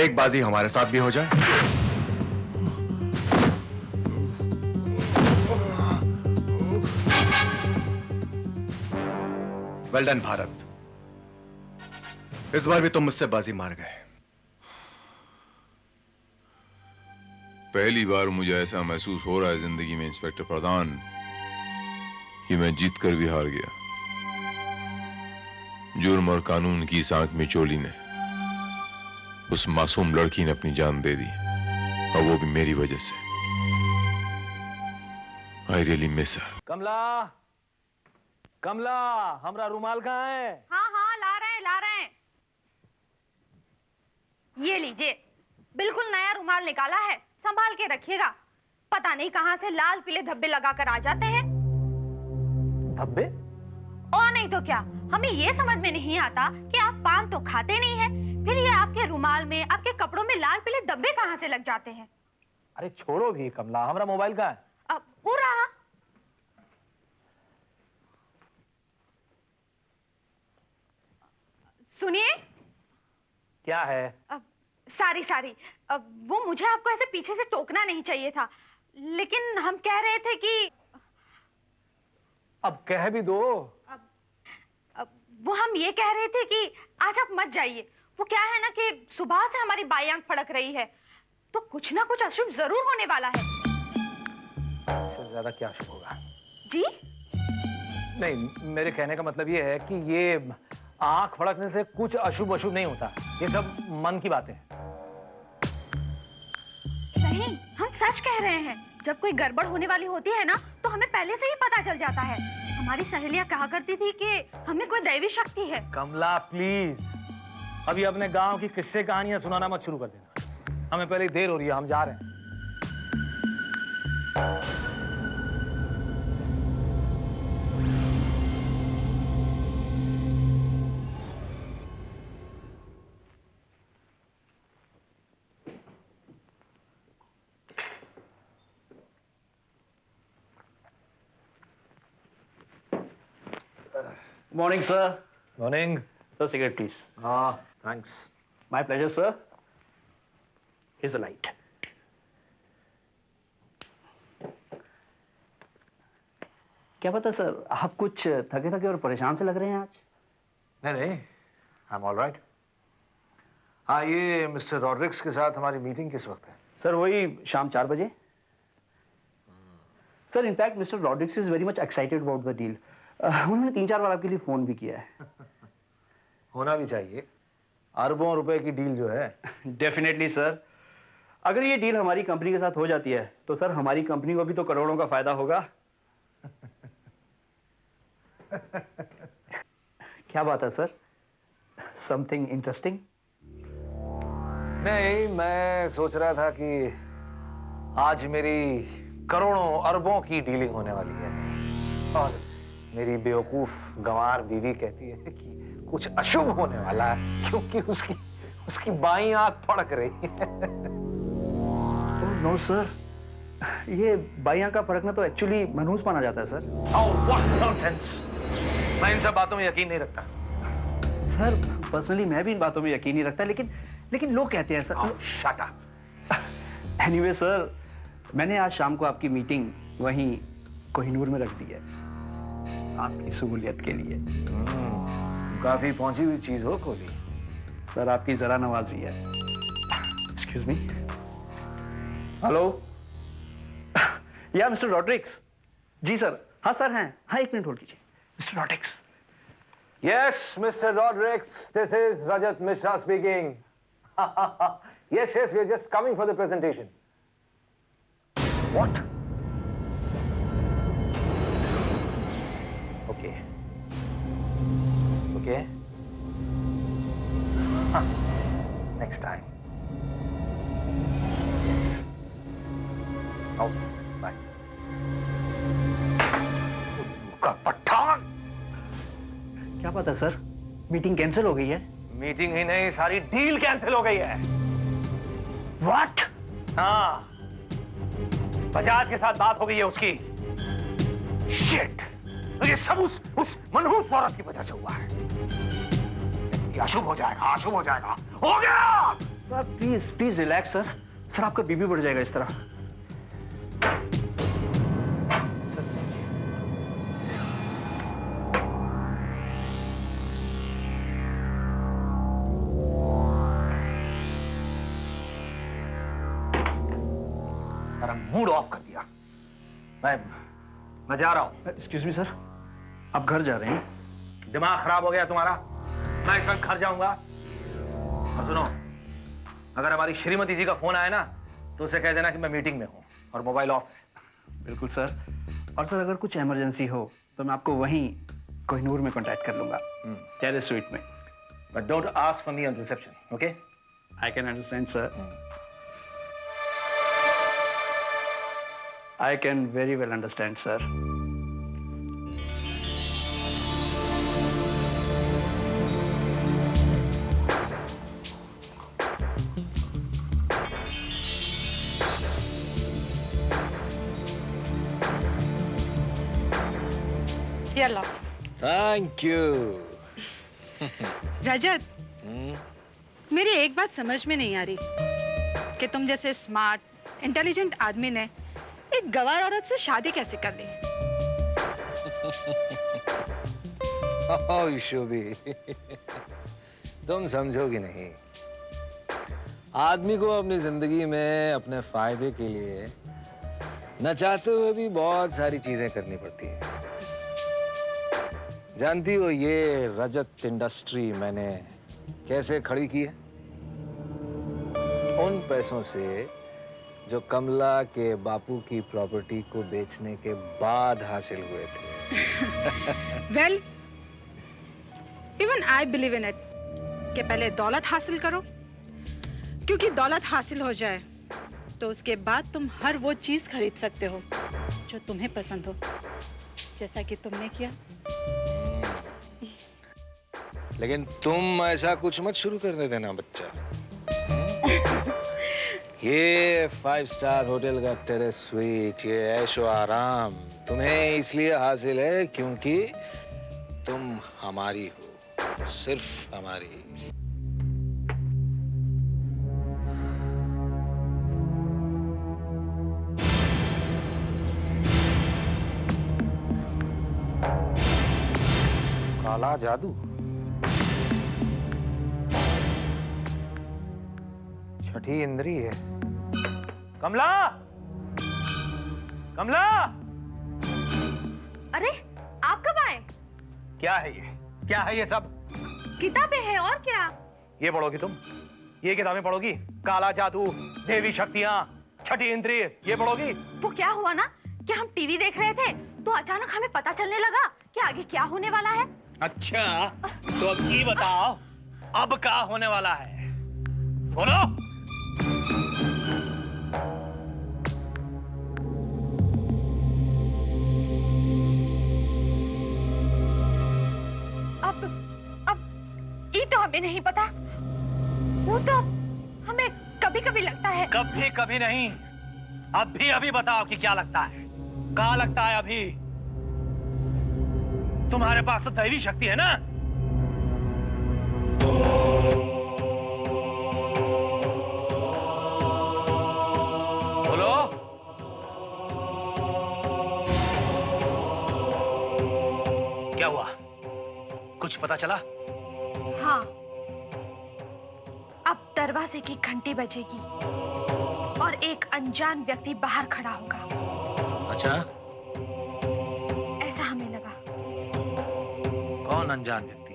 एक बाजी हमारे साथ भी हो जाए। वेल डन भारत, इस बार भी तुम मुझसे बाजी मार गए। पहली बार मुझे ऐसा महसूस हो रहा है जिंदगी में इंस्पेक्टर प्रधान कि मैं जीत कर भी हार गया। जुर्म और कानून की इस आंख में चोली ने उस मासूम लड़की ने अपनी जान दे दी, और वो भी मेरी वजह से। I really miss her. कमला, कमला, हमरा रुमाल कहाँ है? हाँ हाँ, ला रहे हैं। ये लीजिए, बिल्कुल नया रुमाल निकाला है, संभाल के रखिएगा। पता नहीं कहाँ से लाल पीले धब्बे लगाकर आ जाते हैं। धब्बे? और नहीं तो क्या, हमें ये समझ में नहीं आता कि आप पान तो खाते नहीं हैं, फिर ये आपके रुमाल में, आपके कपड़ों में लाल पीले धब्बे कहाँ से लग जाते हैं? अरे छोड़ो भी कमला, हमारा मोबाइल कहाँ है? अब पूरा सुनिए। क्या है? सारी वो मुझे आपको ऐसे पीछे से टोकना नहीं चाहिए था, लेकिन हम कह रहे थे कि अब कह भी दो। वो हम ये कह रहे थे कि आज आप मत जाइए। वो क्या है ना कि सुबह से हमारी बाई आंख फड़क रही है, तो कुछ ना कुछ अशुभ जरूर होने वाला है। इससे ज्यादा क्या अशुभ होगा? जी नहीं, मेरे कहने का मतलब ये है कि ये आंख फड़कने से कुछ अशुभ नहीं होता, ये सब मन की बातें हैं। नहीं, हम सच कह रहे हैं। जब कोई गड़बड़ होने वाली होती है ना, तो हमें पहले से ही पता चल जाता है। हमारी सहेलियां कहा करती थी कि हमें कोई दैवी शक्ति है। कमला प्लीज, अभी अपने गांव की किस्से कहानियां सुनाना मत शुरू कर देना। हमें पहले देर हो रही है, हम जा रहे हैं। Morning, sir. Morning. Sir, cigarette, please. Thanks. My pleasure, sir. Here's the light. क्या पता सर, आप कुछ थके और परेशान से लग रहे हैं आज। नहीं, आई एम ऑल राइट। हाँ, ये मिस्टर रॉड्रिक्स के साथ हमारी मीटिंग किस वक्त है? सर वही शाम 4 बजे। Sir in fact mister Rodrigues is very much excited about the deal. उन्होंने 3-4 बार आपके लिए फोन भी किया है। होना भी चाहिए, अरबों रुपए की डील जो है। डेफिनेटली सर, अगर ये डील हमारी कंपनी के साथ हो जाती है तो सर हमारी कंपनी को भी तो करोड़ों का फायदा होगा। क्या बात है सर, समथिंग इंटरेस्टिंग? नहीं, मैं सोच रहा था कि आज मेरी करोड़ों अरबों की डीलिंग होने वाली है और मेरी बेवकूफ गंवार बीवी कहती है कि कुछ अशुभ होने वाला है, क्योंकि उसकी बाईं आंख फड़क रही है। नो सर, ये बाईं आंख का फड़कना तो एक्चुअली मनहूस माना जाता है सर। Oh, what nonsense! मैं इन सब बातों में यकीन नहीं रखता। सर पर्सनली मैं भी इन बातों में यकीन नहीं रखता, लेकिन लोग कहते हैं sir. Shut up. Anyway sir, मैंने आज शाम को आपकी मीटिंग वहीं कोहिनूर में रख दी है, आपकी सहूलियत के लिए। काफी पहुंची हुई चीज हो कोहली। सर आपकी जरा नवाजी है। Excuse me. हेलो या मिस्टर रॉड्रिक्स। जी सर। हाँ सर हैं। हाँ 1 मिनट होल्ड कीजिए। Mister Rodrigues. Yes, Mr. Rodrigues, this is Rajat Mishra speaking. Yes, we are just coming for the presentation. What? Okay. Next time. Yes. Okay, bye. का पठान। क्या पता sir, meeting cancel हो गई है। Meeting ही नहीं, सारी deal cancel हो गई है। व्हाट? हाँ, बजाज के साथ बात हो गई है उसकी। शिट, तो ये सब उस मनहूस औरत की वजह से हुआ है। ये अशुभ हो जाएगा, अशुभ हो जाएगा। हो गया। Sir please relax sir. Sir आपका बीपी बढ़ जाएगा इस तरह। मूड ऑफ कर दिया। मैं जा रहा हूं। एक्सक्यूज मी सर, आप घर जा रहे हैं? दिमाग खराब हो गया तुम्हारा? मैं इस वक्त घर जाऊंगा। और सुनो, अगर हमारी श्रीमती जी का फोन आया ना तो उसे कह देना कि मैं मीटिंग में हूं और मोबाइल ऑफ है। बिल्कुल सर। और सर अगर कुछ इमरजेंसी हो तो मैं आपको वहीं कोहिनूर में कांटेक्ट कर लूंगा, टेरेस स्वीट में। But don't ask for me on reception, okay? I can understand sir. I can very well understand, sir. Here, love. Thank you. रजत, मेरी एक बात समझ में नहीं आ रही कि तुम जैसे स्मार्ट, इंटेलिजेंट आदमी ने एक गवार औरत से शादी कैसे कर ली? शोभी, तुम समझोगी नहीं। आदमी को अपनी जिंदगी में अपने फायदे के लिए न चाहते हुए भी बहुत सारी चीजें करनी पड़ती है। जानती हो ये रजत इंडस्ट्री मैंने कैसे खड़ी की है? उन पैसों से जो कमला के बापू की प्रॉपर्टी को बेचने के बाद हासिल हुए थे। Well, even I believe in it कि पहले दौलत हासिल करो, क्योंकि दौलत हासिल हो जाए तो उसके बाद तुम हर वो चीज खरीद सकते हो जो तुम्हें पसंद हो, जैसा कि तुमने किया। लेकिन तुम ऐसा कुछ मत शुरू करने देना बच्चा। ये 5 स्टार होटल का टेरेस स्वीट, ये ऐशो आराम तुम्हें इसलिए हासिल है क्योंकि तुम हमारी हो, सिर्फ हमारी। काला जादू, छठी इंद्री है। कमला, कमला! अरे आप कब आए? क्या है ये? क्या है ये सब? किताबें हैं और क्या? ये पढ़ोगी तुम? ये किताबें पढ़ोगी? काला जादू, देवी शक्तियां, छठी इंद्री, ये पढ़ोगी? वो क्या हुआ ना कि हम टीवी देख रहे थे तो अचानक हमें पता चलने लगा कि आगे क्या होने वाला है। अच्छा, तो अब ये बताओ अब क्या होने वाला है? बोलो। अब ये तो हमें नहीं पता। वो तो हमें कभी कभी लगता है। कभी कभी नहीं, अभी बताओ कि क्या लगता है? क्या लगता है अभी? तुम्हारे पास तो दैवी शक्ति है ना? बोलो। क्या हुआ? कुछ पता चला? हाँ, अब दरवाजे की घंटी बजेगी और एक अनजान व्यक्ति बाहर खड़ा होगा। अच्छा, ऐसा हमें लगा। कौन अनजान व्यक्ति?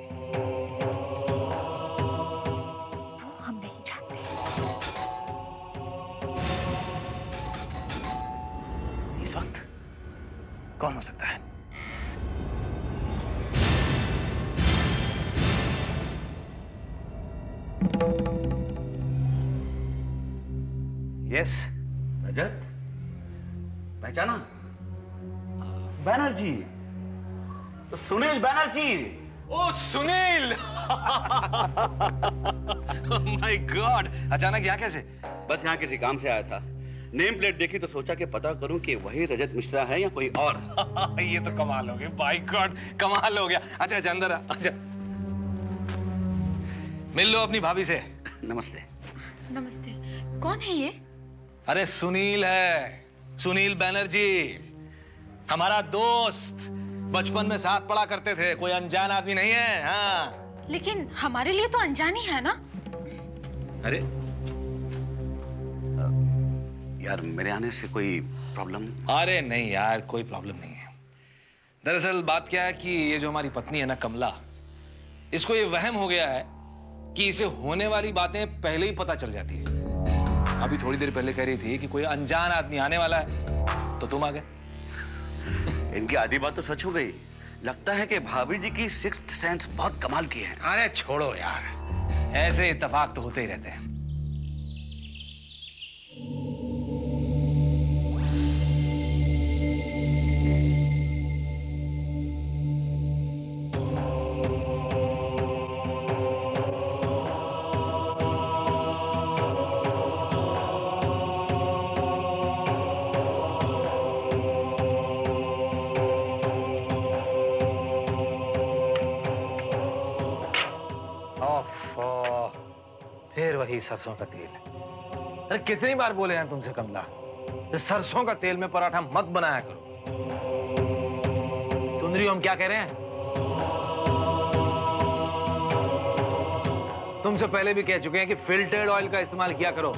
वो हम नहीं जानते। इस वक्त कौन हो सकता है? यस, रजत, पहचाना? बैनर्जी, सुनील बैनर्जी। ओ सुनील! माय गॉड, अचानक यहाँ कैसे? बस यहाँ किसी काम से आया था। नेम प्लेट देखी तो सोचा कि पता करूं कि वही रजत मिश्रा है या कोई और। ये तो कमाल हो गया, बाय गॉड कमाल हो गया। अच्छा अच्छा, अंदर आ, अच्छा। मिल लो अपनी भाभी से। नमस्ते। नमस्ते। कौन है ये? अरे सुनील है, सुनील बैनर्जी, हमारा दोस्त। बचपन में साथ पढ़ा करते थे, कोई अनजान आदमी नहीं है। हाँ, लेकिन हमारे लिए तो अनजान ही है ना? अरे यार, मेरे आने से कोई प्रॉब्लम? अरे नहीं यार, कोई प्रॉब्लम नहीं है। दरअसल बात क्या है कि ये जो हमारी पत्नी है ना कमला, इसको ये वहम हो गया है कि इसे होने वाली बातें पहले ही पता चल जाती है। अभी थोड़ी देर पहले कह रही थी कि कोई अनजान आदमी आने वाला है, तो तुम आ गए। इनकी आधी बात तो सच हो गई। लगता है कि भाभी जी की सिक्स्थ सेंस बहुत कमाल की है। अरे छोड़ो यार, ऐसे इत्तेफाक तो होते ही रहते हैं। फिर वही सरसों का तेल। अरे कितनी बार बोले हैं तुमसे कमला, इस सरसों का तेल में पराठा मत बनाया करो। सुन रही हो हम क्या कह रहे हैं? तुमसे पहले भी कह चुके हैं कि फिल्टर्ड ऑयल का इस्तेमाल किया करो।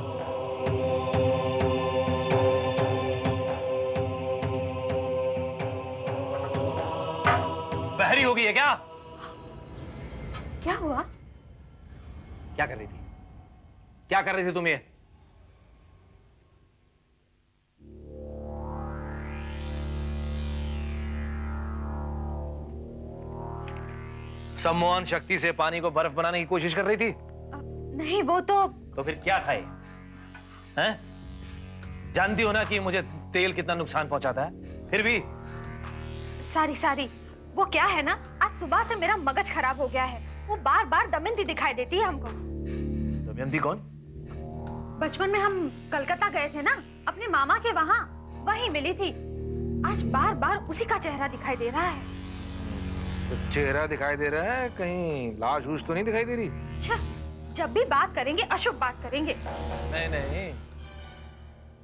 बहरी हो गई है क्या? क्या हुआ? क्या कर रही थी? क्या कर रही थी तुम ये? सम्मोहन शक्ति से पानी को बर्फ बनाने की कोशिश कर रही थी? नहीं, वो तो फिर क्या था ये? हैं? जानती हो ना कि मुझे तेल कितना नुकसान पहुंचाता है, फिर भी। सारी वो क्या है ना, आज सुबह से मेरा मगज खराब हो गया है। वो बार बार दमयंती दिखाई देती है हमको। दमयंती कौन? बचपन में हम कलकत्ता गए थे ना, अपने मामा के वहाँ, वहीं मिली थी। आज बार बार उसी का चेहरा दिखाई दे रहा है। तो चेहरा दिखाई दे रहा है, कहीं लाश वूश तो नहीं दिखाई दे रही? अच्छा, जब भी बात करेंगे अशुभ बात करेंगे। नहीं,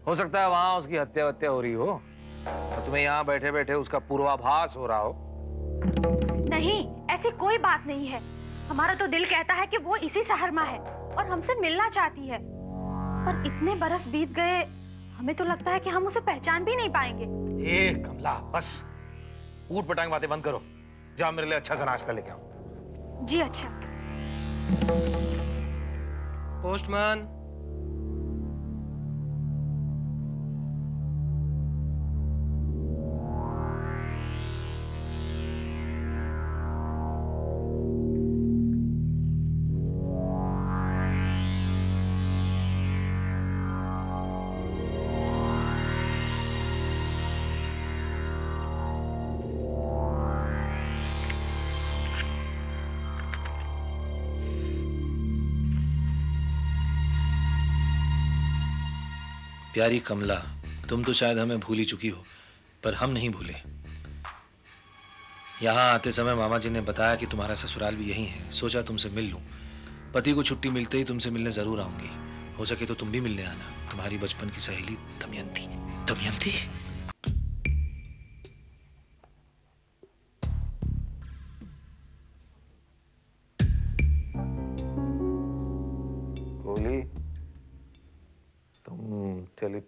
हो सकता है वहां उसकी हत्या वत्या हो रही हो और तुम्हें यहाँ बैठे बैठे उसका पूर्वाभास हो रहा हो। नहीं, ऐसी कोई बात नहीं है। हमारा तो दिल कहता है कि वो इसी शहर में है और हमसे मिलना चाहती है, पर इतने बरस बीत गए, हमें तो लगता है कि हम उसे पहचान भी नहीं पाएंगे। ए कमला, बस ऊट पटांग बातें बंद करो। जाओ मेरे लिए अच्छा सा नाश्ता लेके आओ। जी अच्छा। पोस्टमैन। प्यारी कमला, तुम तो शायद हमें भूल ही चुकी हो, पर हम नहीं भूले। यहाँ आते समय मामा जी ने बताया कि तुम्हारा ससुराल भी यही है। सोचा तुमसे मिल लूं। पति को छुट्टी मिलते ही तुमसे मिलने जरूर आऊंगी। हो सके तो तुम भी मिलने आना। तुम्हारी बचपन की सहेली दमयंती। दमयंती?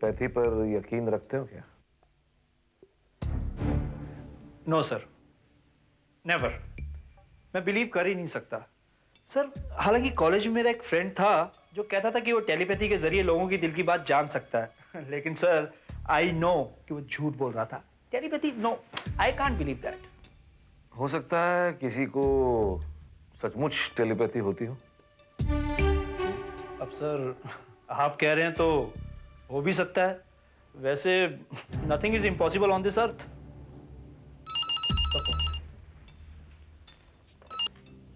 टेलीपैथी पर यकीन रखते हो क्या? No sir, never. मैं बिलीव कर ही नहीं सकता सर। हालांकि कॉलेज में मेरा एक फ्रेंड था जो कहता था कि वो टेलीपैथी के जरिए लोगों की दिल की बात जान सकता है, लेकिन सर आई नो कि वो झूठ बोल रहा था। Telepathy, no, I can't believe that. हो सकता है किसी को सचमुच टेलीपैथी होती हो। अब सर आप कह रहे हैं तो हो भी सकता है। वैसे nothing is impossible on this earth.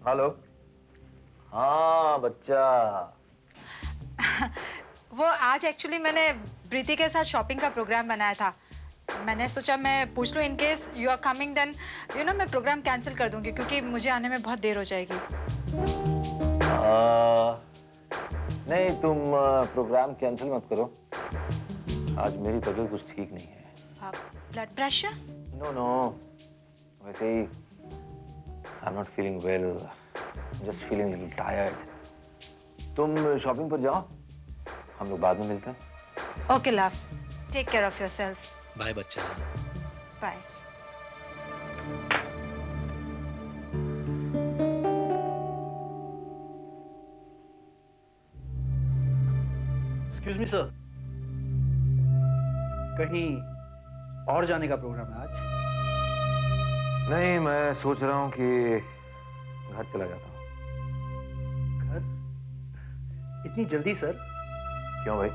Hello. हाँ बच्चा। वो आज एक्चुअली मैंने प्रीति के साथ शॉपिंग का प्रोग्राम बनाया था। मैंने सोचा मैं पूछ लूँ, in case you are coming then मैं प्रोग्राम कैंसिल कर दूंगी क्योंकि मुझे आने में बहुत देर हो जाएगी। नहीं, तुम प्रोग्राम कैंसिल मत करो। आज मेरी तबीयत कुछ ठीक नहीं है। Blood pressure? नो नो, वैसे ही I am not feeling well, just feeling little tired. तुम शॉपिंग पर जाओ, हम लोग बाद में मिलते हैं। Okay love, take care of yourself. Bye बच्चा। बाय। एक्सक्यूज मी सर, कहीं और जाने का प्रोग्राम है आज? नहीं, मैं सोच रहा हूँ कि घर चला जाता हूँ। घर? इतनी जल्दी सर? क्यों भाई,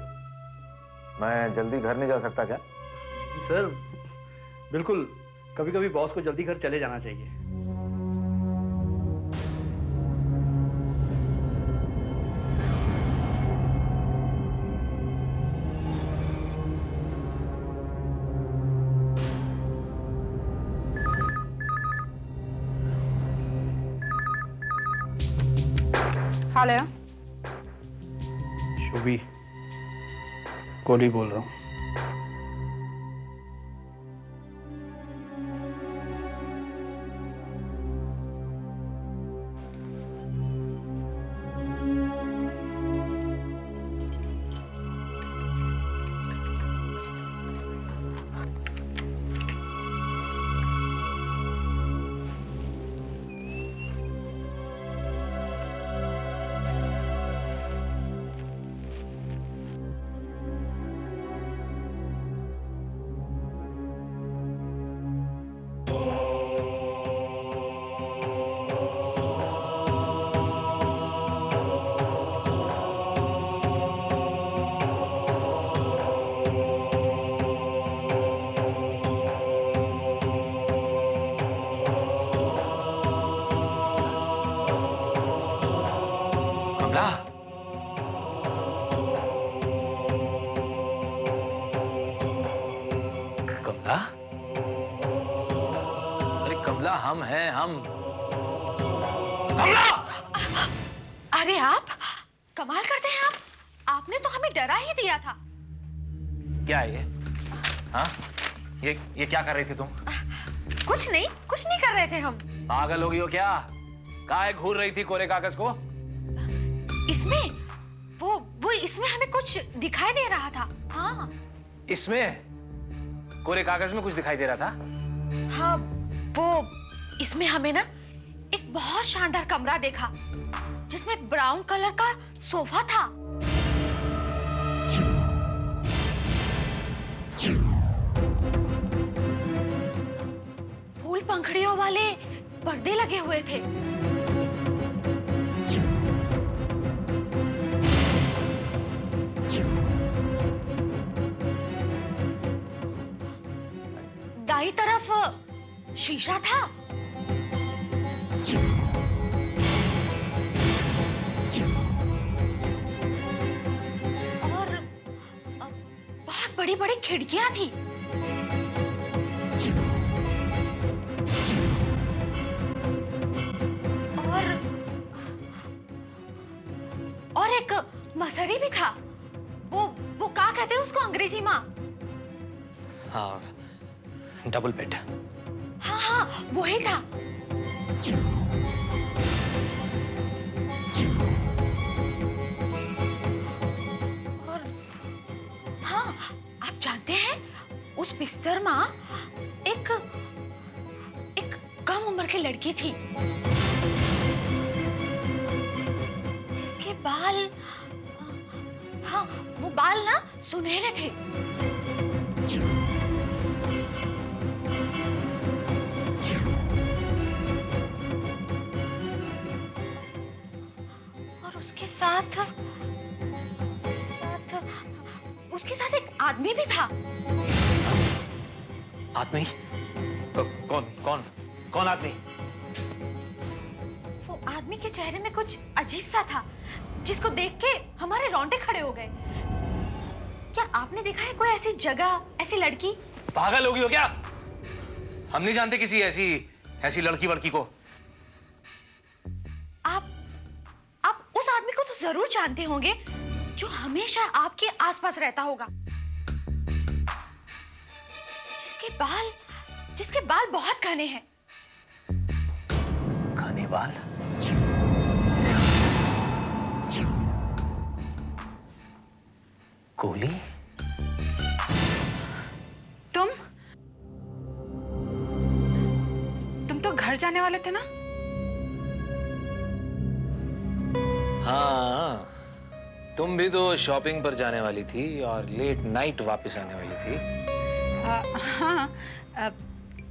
मैं जल्दी घर नहीं जा सकता क्या? सर बिल्कुल, कभी कभी बॉस को जल्दी घर चले जाना चाहिए। हेलो, शोभी, कोहली बोल रहा हूँ। कमला? अरे कमला, हम हैं, हम। कमला! अरे आप कमाल करते हैं आप। आपने तो हमें डरा ही दिया था। क्या है ये? हाँ? ये क्या कर रही थी तुम? कुछ नहीं कर रहे थे हम। पागल हो गई हो क्या? काहे घूर रही थी कोरे कागज को? इसमें वो इसमें हमें कुछ दिखाई दे रहा था। हाँ, इसमें कोरे कागज में कुछ दिखाई दे रहा था? हाँ, वो इसमें हमें ना एक बहुत शानदार कमरा देखा जिसमें ब्राउन कलर का सोफा था। फूल पंखड़ियों वाले पर्दे लगे हुए थे। दाई तरफ शीशा था। और बहुत बड़ी-बड़ी खिड़कियां थी। और एक मसरी भी था। वो क्या कहते हैं उसको अंग्रेजी में? हाँ, डबल बेड। हाँ, वही था। और हाँ, कहते हैं उस बिस्तर में एक कम उम्र की लड़की थी जिसके बाल, हाँ वो बाल ना सुनहरे थे। और उसके साथ एक आदमी भी था। आदमी? कौन आदमी? वो आदमी के चेहरे में कुछ अजीब सा था जिसको देख के हमारे रोंगटे खड़े हो गए। क्या आपने देखा है कोई ऐसी जगह, ऐसी लड़की? पागल होगी हो क्या? हम नहीं जानते किसी ऐसी लड़की वड़की को। आप उस आदमी को तो जरूर जानते होंगे जो हमेशा आपके आसपास रहता होगा, जिसके बाल बहुत घने हैं। घने बाल? कोहली? तुम तो घर जाने वाले थे ना? हाँ, तुम भी तो शॉपिंग पर जाने वाली थी और लेट नाइट वापस आने वाली थी। हाँ,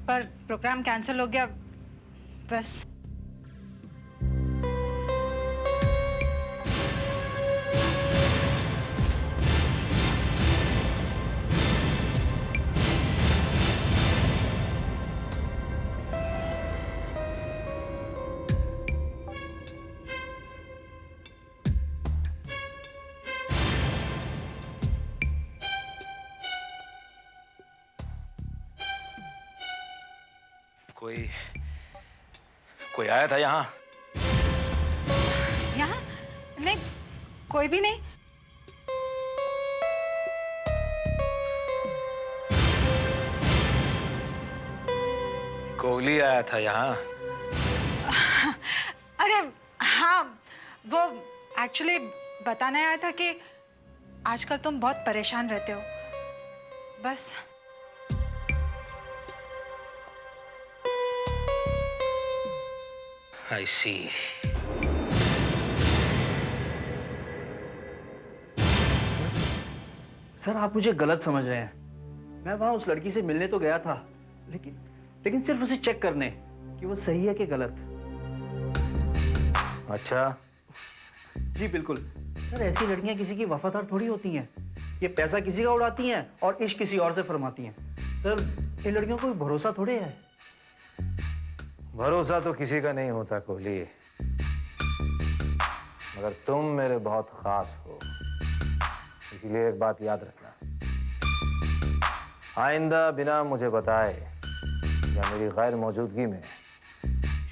पर प्रोग्राम कैंसिल हो गया बस। कोई आया था यहाँ? नहीं, कोई भी नहीं। कोहली आया था यहाँ? अरे हाँ, वो एक्चुअली बताने आया था कि आजकल तुम बहुत परेशान रहते हो, बस। I see. सर आप मुझे गलत समझ रहे हैं। मैं वहां उस लड़की से मिलने तो गया था, लेकिन सिर्फ उसे चेक करने कि वो सही है कि गलत। अच्छा? जी बिल्कुल सर, ऐसी लड़कियां किसी की वफादार थोड़ी होती हैं। ये पैसा किसी का उड़ाती हैं और इश्क किसी और से फरमाती हैं। सर इन लड़कियों को कोई भरोसा थोड़े है। भरोसा तो किसी का नहीं होता कोहली, मगर तुम मेरे बहुत खास हो, इसलिए एक बात याद रखना, आइंदा बिना मुझे बताए या मेरी गैर मौजूदगी में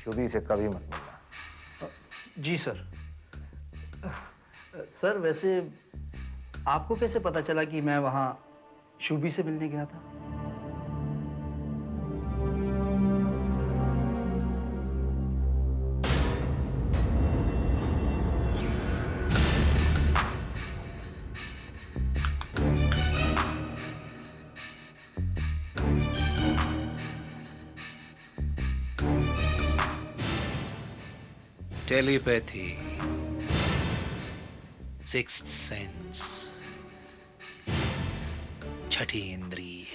शुभी से कभी मत मिलना। जी सर। सर वैसे आपको कैसे पता चला कि मैं वहां शुभी से मिलने गया था? टेलीपैथी, सिक्स्थ सेंस, छठी इंद्रिय।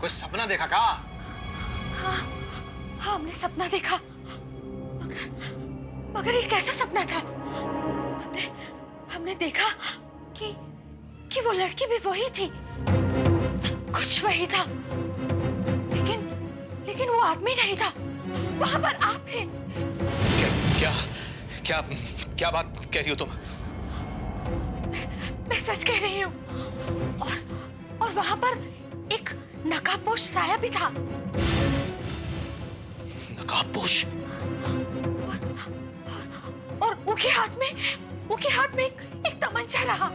कुछ सपना देखा का? हाँ, हमने सपना देखा, मगर ये कैसा सपना था? हमने देखा कि वो लड़की भी वही थी, सब कुछ वही था, आदमी नहीं था, वहां पर आप थे। क्या क्या क्या बात कह रही हो तुम? मैं सच कह रही हूँ। और वहां पर एक नकाबपोश साया भी था। नकाबपोश? और उसके हाथ में एक तमंचा रहा।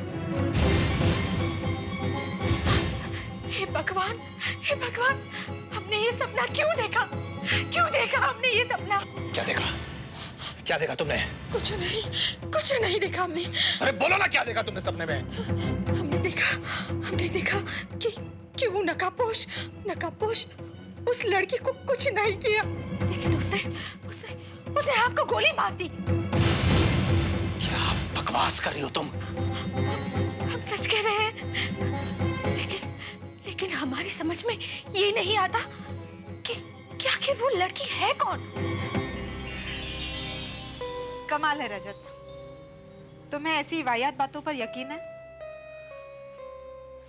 हे भगवान, हमने ये सपना क्यों देखा हमने ये सपना? क्या देखा तुमने? कुछ नहीं देखा हमने। अरे बोलो ना, क्या देखा तुमने सपने में? हमने देखा कि वो नकाबपोश उस लड़की को कुछ नहीं किया, लेकिन उसने आपको गोली मार दी। क्या बकवास कर रही हो तुम? हम सच कह रहे हैं, लेकिन हमारी समझ में ये नहीं आता कि आखिर वो लड़की है कौन। कमाल है रजत, तुम्हें ऐसी वाहियात बातों पर यकीन है?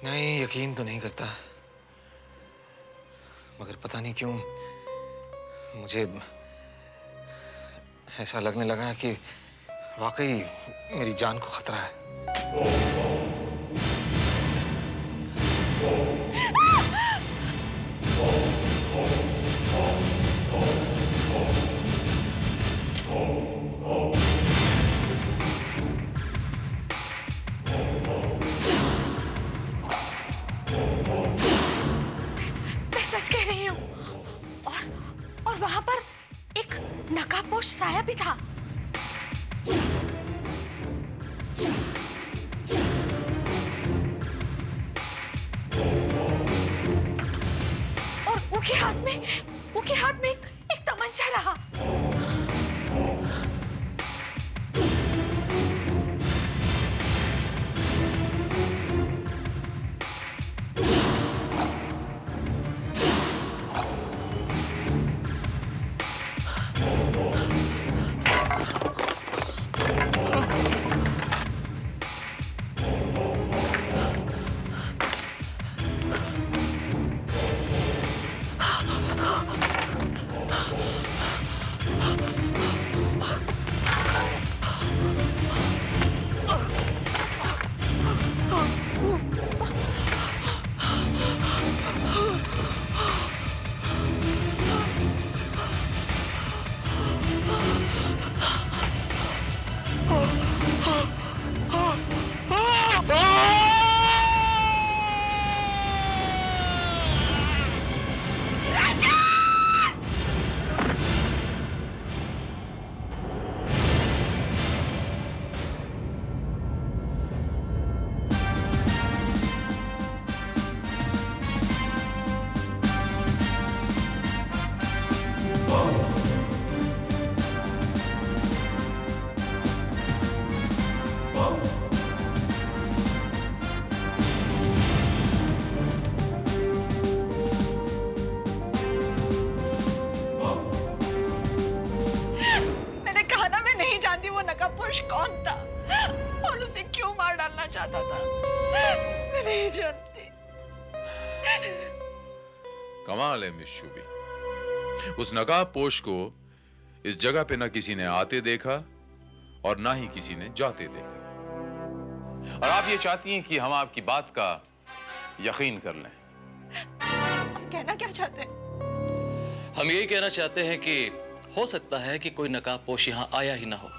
नहीं, यकीन तो नहीं करता, मगर पता नहीं क्यों मुझे ऐसा लगने लगा है कि वाकई मेरी जान को खतरा है। मैं सच कह रही हूँ। और वहां पर एक नकाबपोश साया भी था। और उसके हाथ में एक तमंचा रहा। कौन था और उसे क्यों मार डालना चाहता था, मैं नहीं जानती। कमाल है मिस शूबी, उस नकाबपोश को इस जगह पे ना किसी ने आते देखा और ना ही किसी ने जाते देखा। और आप ये चाहती हैं कि हम आपकी बात का यकीन कर लें? आप कहना क्या चाहते हैं? हम यही कहना चाहते हैं कि हो सकता है कि कोई नकाबपोश यहाँ आया ही ना हो।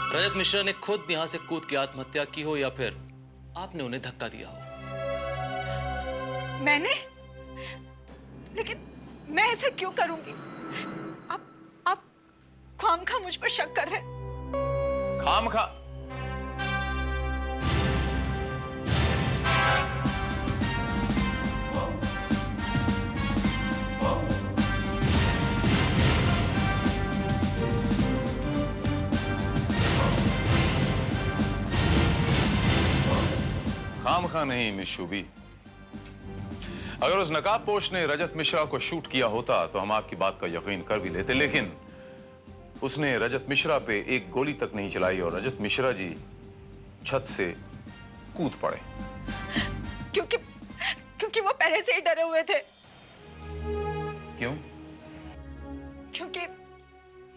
रजत मिश्रा ने खुद यहाँ से कूद के आत्महत्या की हो या फिर आपने उन्हें धक्का दिया हो। मैंने? लेकिन मैं ऐसा क्यों करूंगी? आप खामखा मुझ पर शक कर रहे हैं। खामखा? खामखा नहीं मिस शूबी, अगर उस नकाबपोश ने रजत मिश्रा को शूट किया होता तो हम आपकी बात का यकीन कर भी लेते, लेकिन उसने रजत मिश्रा पे एक गोली तक नहीं चलाई और रजत मिश्रा जी छत से कूद पड़े। क्योंकि वो पहले से ही डरे हुए थे। क्यों?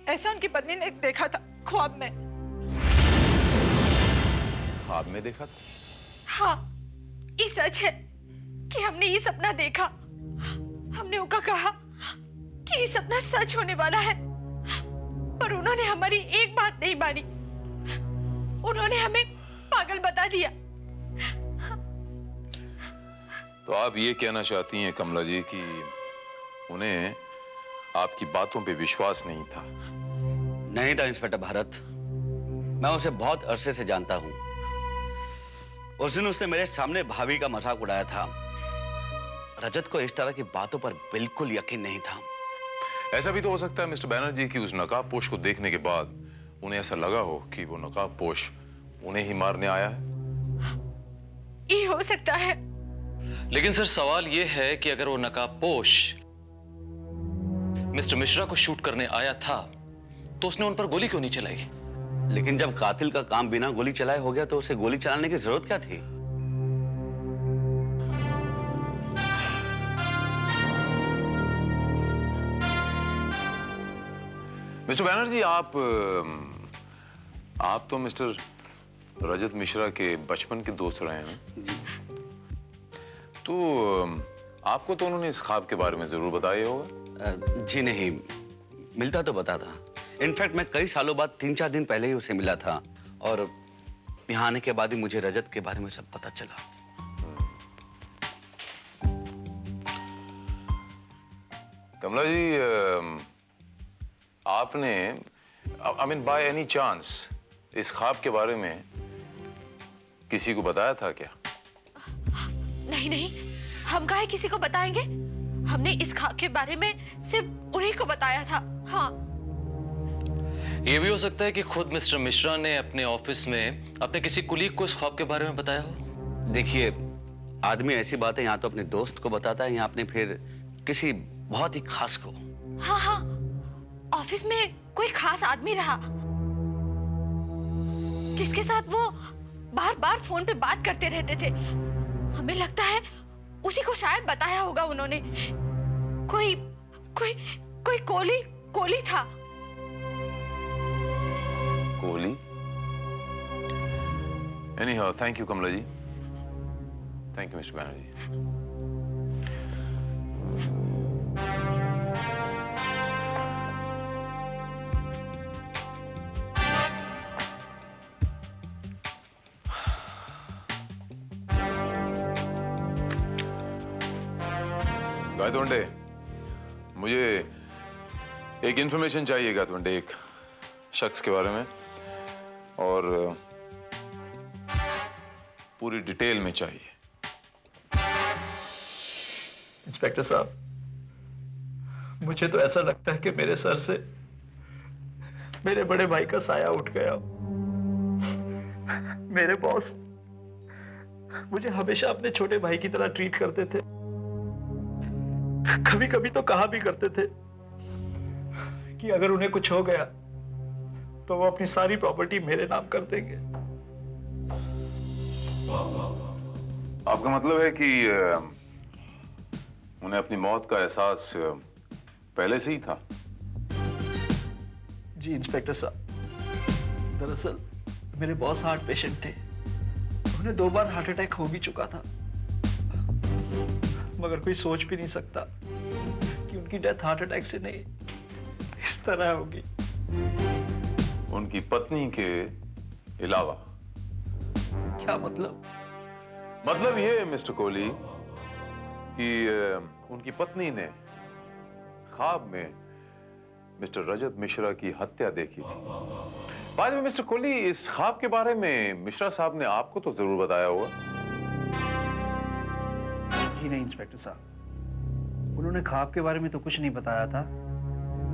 ऐसा उनकी पत्नी ने देखा था ख्वाब में। ख्वाब में देखा था? हाँ, ये सच है कि हमने ये सपना देखा। हमने उनका कहा कि ये सपना सच होने वाला है, पर उन्होंने हमारी एक बात नहीं मानी। उन्होंने हमें पागल बता दिया। तो आप ये कहना चाहती हैं कमला जी कि उन्हें आपकी बातों पे विश्वास नहीं था? नहीं था इंस्पेक्टर भारत, मैं उसे बहुत अरसे से जानता हूं। उस दिन उसने मेरे सामने भाभी का मजाक उड़ाया था। रजत को इस तरह की बातों पर बिल्कुल यकीन नहीं था। ऐसा भी तो हो सकता है मिस्टर बैनर्जी कि उस नकाबपोश को देखने के बाद उन्हें ऐसा लगा हो कि वो नकाबपोश उन्हें ही मारने आया है। ये हो सकता है। लेकिन सर सवाल यह है कि अगर वो नकाबपोश मिस्टर मिश्रा को शूट करने आया था तो उसने उन पर गोली क्यों नहीं चलाई? लेकिन जब कातिल का काम बिना गोली चलाए हो गया तो उसे गोली चलाने की जरूरत क्या थी? मिस्टर बैनर्जी, आप तो मिस्टर रजत मिश्रा के बचपन के दोस्त रहे हैं, तो आपको तो उन्होंने इस ख्वाब के बारे में जरूर बताया होगा। जी नहीं, मिलता तो बताता। इनफैक्ट मैं कई सालों बाद 3-4 दिन पहले ही उसे मिला था, और यहाँ आने के बाद ही मुझे रजत के बारे में सब पता चला। कमला जी, आपने I mean by any chance इस ख्वाब के बारे में किसी को बताया था क्या? नहीं नहीं, हम काहे किसी को बताएंगे? हमने इस ख्वाब के बारे में सिर्फ उन्हीं को बताया था। हाँ, ये भी हो सकता है कि खुद मिस्टर मिश्रा ने अपने ऑफिस में अपने किसी कुलीग को इस ख्वाब के बारे में बताया हो। देखिए, आदमी ऐसी बातें या तो अपने दोस्त को बताता है या अपने फिर किसी बहुत ही खास को। हाँ हाँ, ऑफिस में कोई खास आदमी रहा जिसके साथ वो बार बार फोन पे बात करते रहते थे। हमें लगता है उसी को शायद बताया होगा उन्होंने। कोई कोई कोई कोली था। Kohli? Anyhow, thank you, Kamala ji. Thank you, Mr. Banerjee. Gaitonde, मुझे एक इंफॉर्मेशन चाहिए गायतोंडे, एक शख्स के बारे में, और पूरी डिटेल में चाहिए। इंस्पेक्टर साहब, मुझे तो ऐसा लगता है कि मेरे सर से मेरे बड़े भाई का साया उठ गया। मेरे बॉस मुझे हमेशा अपने छोटे भाई की तरह ट्रीट करते थे। कभी कभी तो कहा भी करते थे कि अगर उन्हें कुछ हो गया तो वो अपनी सारी प्रॉपर्टी मेरे नाम कर देंगे। आपका मतलब है कि उन्हें अपनी मौत का एहसास पहले से ही था? जी इंस्पेक्टर साहब, दरअसल मेरे बॉस हार्ट पेशेंट थे। उन्हें 2 बार हार्ट अटैक हो भी चुका था, मगर कोई सोच भी नहीं सकता कि उनकी डेथ हार्ट अटैक से नहीं इस तरह होगी। उनकी पत्नी के अलावा? क्या मतलब? मतलब ये मिस्टर कोहली कि उनकी पत्नी ने ख्वाब में मिस्टर रजत मिश्रा की हत्या देखी थी। बाद में मिस्टर कोहली, इस ख्वाब के बारे में मिश्रा साहब ने आपको तो जरूर बताया होगा। जी नहीं इंस्पेक्टर साहब, उन्होंने ख्वाब के बारे में तो कुछ नहीं बताया था,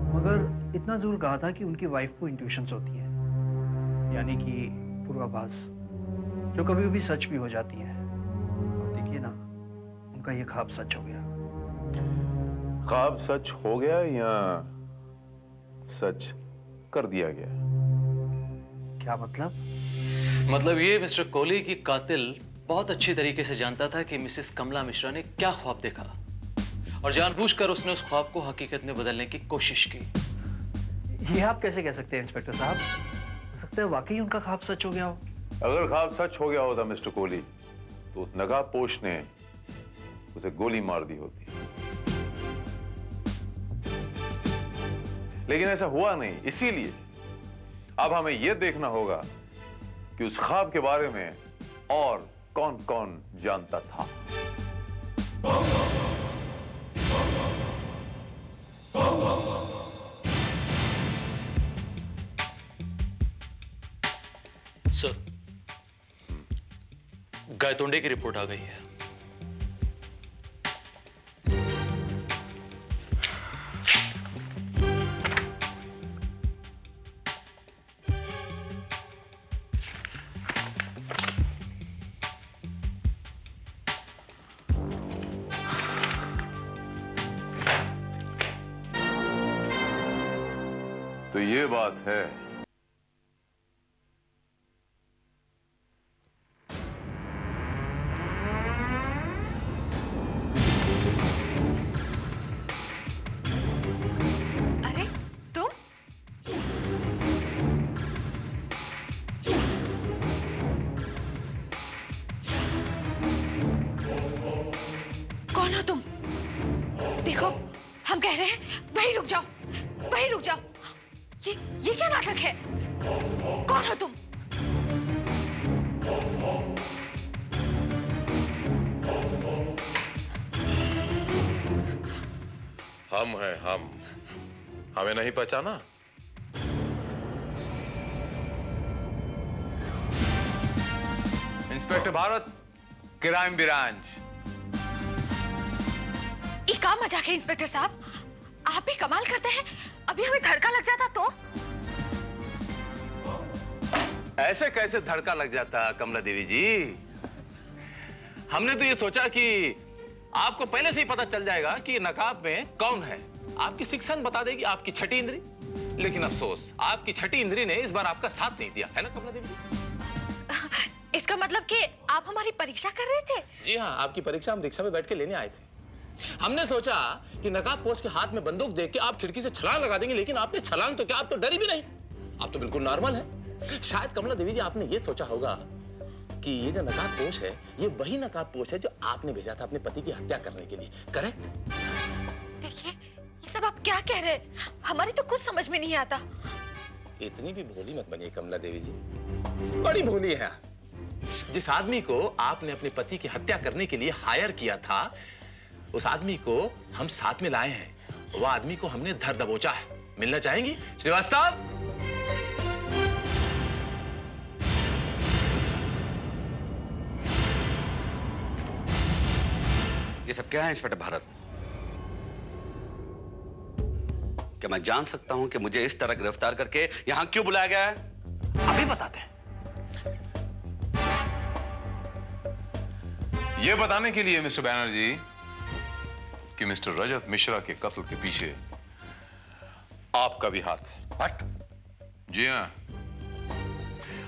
मगर इतना जरूर कहा था कि उनकी वाइफ को इंट्यूशंस होती है, यानी कि पूर्वाभास, जो कभी कभी सच भी हो जाती है। और देखिए ना, उनका ये ख्वाब सच हो गया। ख्वाब सच हो गया या सच कर दिया गया? क्या मतलब? मतलब ये मिस्टर कोहली की कातिल बहुत अच्छी तरीके से जानता था कि मिसेस कमला मिश्रा ने क्या ख्वाब देखा, और जानबूझकर उसने उस ख्वाब को हकीकत में बदलने की कोशिश की। ये आप कैसे कह सकते हैं इंस्पेक्टर साहब? हो सकता है वाकई उनका ख्वाब सच हो गया हो। अगर ख्वाब सच हो गया होता मिस्टर कोहली, तो उस नकाबपोश ने उसे गोली मार दी होती। लेकिन ऐसा हुआ नहीं, इसीलिए अब हमें यह देखना होगा कि उस ख्वाब के बारे में और कौन कौन जानता था। सर, गायतोंडे की रिपोर्ट आ गई है। तो ये बात है। अरे तुम? कौन हो तुम? देखो, हम कह रहे हैं वहीं रुक जाओ, वहीं रुक जाओ। ये क्या नाटक है? कौन हो तुम? हम हैं हम। हमें नहीं पहचाना? Inspector Bharat, crime branch. ये क्या मजाक है इंस्पेक्टर साहब? आप भी कमाल करते हैं। अभी हमें धड़का लग जाता तो? ऐसे कैसे धड़का लग जाता कमला देवी जी? हमने तो ये सोचा कि आपको पहले से ही पता चल जाएगा कि नकाब में कौन है। आपकी शिक्षण बता देगी आपकी छठी इंद्री। लेकिन अफसोस, आपकी छठी इंद्री ने इस बार आपका साथ नहीं दिया, है ना कमला देवी जी? इसका मतलब कि आप हमारी परीक्षा कर रहे थे? जी हाँ, आपकी परीक्षा हम रिक्शा में बैठ के लेने आए थे। हमने सोचा कि नकाबपोश के हाथ में बंदूक देख के आप खिड़की से छलांग लगा देंगे, लेकिन आपने छलांग तो क्या, आप तो डरी भी नहीं। आप तो बिल्कुल नॉर्मल है। शायद कमला देवी जी आपने ये सोचा होगा कि ये जो नकाबपोश है, ये वही नकाबपोश है जो आपने भेजा था अपने पति की हत्या करने के लिए, करेक्ट? देखिए, ये सब आप क्या कह रहे हैं? हमारी तो कुछ समझ में नहीं आता। इतनी भी भोली मत बनिए कमला देवी जी, बड़ी भोली है। जिस आदमी को आपने अपने पति की हत्या करने के लिए हायर किया था, उस आदमी को हम साथ में लाए हैं। वो आदमी को हमने धर दबोचा है। मिलना चाहेंगी श्रीवास्तव? ये सब क्या है इंस्पेक्टर भारत? क्या मैं जान सकता हूं कि मुझे इस तरह गिरफ्तार करके यहां क्यों बुलाया गया है? अभी बताते हैं। यह बताने के लिए मिस्टर बैनर्जी कि मिस्टर रजत मिश्रा के कत्ल के पीछे आपका भी हाथ है। What? जी हाँ,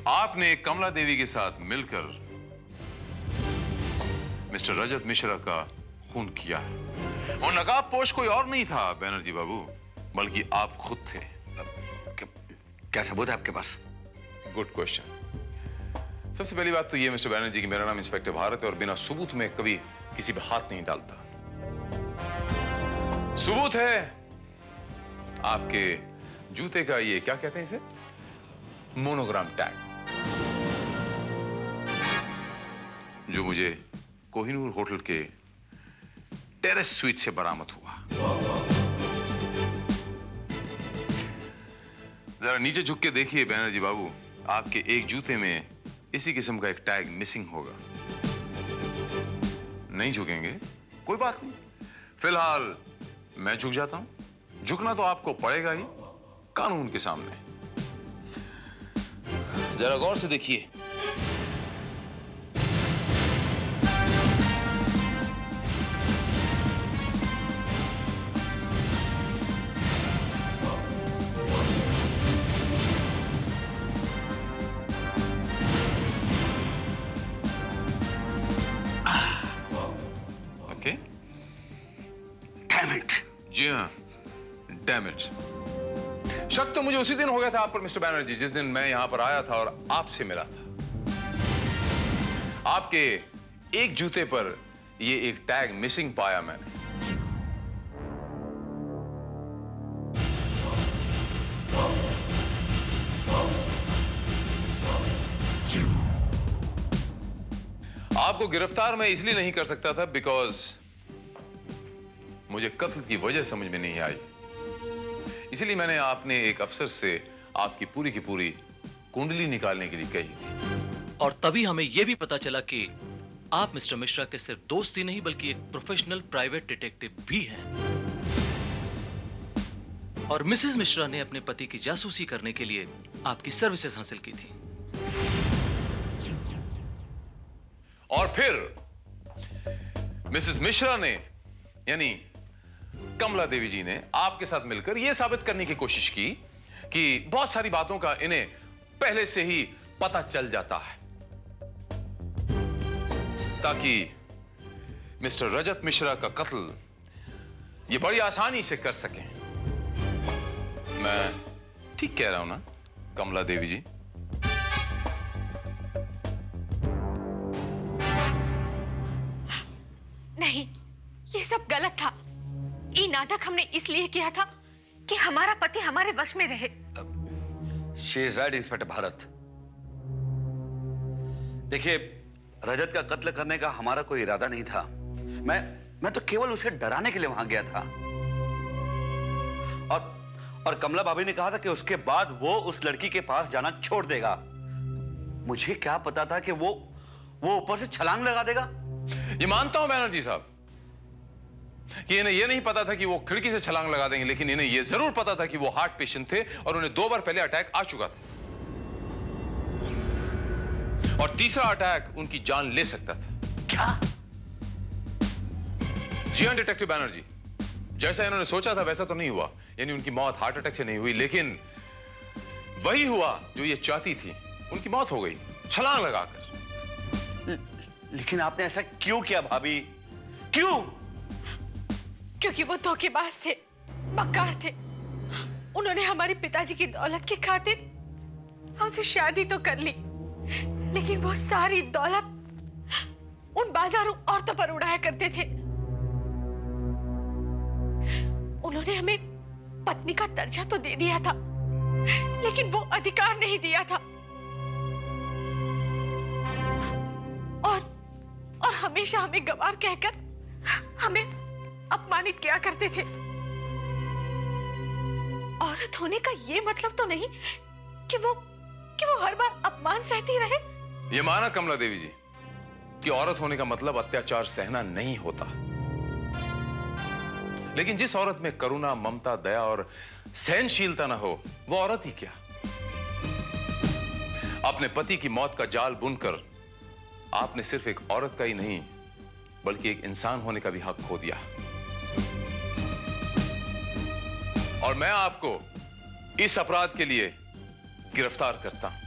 आपने कमला देवी के साथ मिलकर मिस्टर रजत मिश्रा का खून किया है। वो नकाबपोश कोई और नहीं था बैनर्जी बाबू, बल्कि आप खुद थे। क्या सबूत है आपके पास? Good question. सबसे पहली बात तो ये मिस्टर बैनर्जी कि मेरा नाम इंस्पेक्टर भारत है और बिना सबूत में कभी किसी पे हाथ नहीं डालता। सबूत है आपके जूते का ये क्या कहते हैं इसे, मोनोग्राम टैग, जो मुझे कोहिनूर होटल के टेरेस स्वीट से बरामद हुआ। जरा नीचे झुक के देखिए बैनर्जी बाबू, आपके एक जूते में इसी किस्म का एक टैग मिसिंग होगा। नहीं झुकेंगे? कोई बात नहीं, फिलहाल मैं झुक जाता हूं। झुकना तो आपको पड़ेगा ही कानून के सामने। जरा गौर से देखिए, जी हाँ, डैम इट। शक तो मुझे उसी दिन हो गया था आप पर मिस्टर बैनर्जी, जिस दिन मैं यहां पर आया था और आपसे मिला था। आपके एक जूते पर ये एक टैग मिसिंग पाया मैंने। आपको गिरफ्तार मैं इसलिए नहीं कर सकता था बिकॉज मुझे कत्ल की वजह समझ में नहीं आई। इसलिए मैंने आपने एक अफसर से आपकी पूरी की पूरी कुंडली निकालने के लिए कही थी। और तभी हमें यह भी पता चला कि आप मिस्टर मिश्रा के सिर्फ दोस्त ही नहीं बल्कि एक प्रोफेशनल प्राइवेट डिटेक्टिव भी हैं। और मिसेस मिश्रा ने अपने पति की जासूसी करने के लिए आपकी सर्विसेज हासिल की थी। और फिर मिसेस मिश्रा ने यानी कमला देवी जी ने आपके साथ मिलकर यह साबित करने की कोशिश की कि बहुत सारी बातों का इन्हें पहले से ही पता चल जाता है, ताकि मिस्टर रजत मिश्रा का कत्ल ये बड़ी आसानी से कर सकें। मैं ठीक कह रहा हूं ना कमला देवी जी? नहीं, ये सब गलत था। ये नाटक हमने इसलिए किया था कि हमारा पति हमारे वश में रहे। She is right inspector Bharat. देखिए, रजत का कत्ल करने का हमारा कोई इरादा नहीं था। मैं तो केवल उसे डराने के लिए वहां गया था। और कमला भाभी ने कहा था कि उसके बाद वो उस लड़की के पास जाना छोड़ देगा। मुझे क्या पता था कि वो ऊपर से छलांग लगा देगा। ये मानता हूं बैनर्जी साहब कि इन्हें यह नहीं पता था कि वो खिड़की से छलांग लगा देंगे, लेकिन इन्हें यह जरूर पता था कि वो हार्ट पेशेंट थे और उन्हें 2 बार पहले अटैक आ चुका था और तीसरा अटैक उनकी जान ले सकता था। क्या? जी हां डिटेक्टिव बैनर्जी, जैसा इन्होंने सोचा था वैसा तो नहीं हुआ। यानी उनकी मौत हार्ट अटैक से नहीं हुई, लेकिन वही हुआ जो ये चाहती थी। उनकी मौत हो गई छलांग लगाकर। लेकिन आपने ऐसा क्यों किया भाभी? क्यों? क्योंकि वो धोखेबाज थे, मक्कार थे। उन्होंने हमारे पिताजी की दौलत की खातिर हमसे शादी तो कर ली, लेकिन वो सारी दौलत उन बाजारू औरतों पर उड़ाया करते थे। उन्होंने हमें पत्नी का दर्जा तो दे दिया था, लेकिन वो अधिकार नहीं दिया था। और हमेशा हमें गवार कहकर हमें अपमानित किया करते थे। औरत होने का ये मतलब तो नहीं कि वो हर बार अपमान सहती रहे। ये माना कमला देवी जी कि औरत होने का मतलब अत्याचार सहना नहीं होता, लेकिन जिस औरत में करुणा, ममता, दया और सहनशीलता ना हो वो औरत ही क्या। अपने पति की मौत का जाल बुनकर आपने सिर्फ एक औरत का ही नहीं बल्कि एक इंसान होने का भी हक खो दिया। और मैं आपको इस अपराध के लिए गिरफ्तार करता हूं।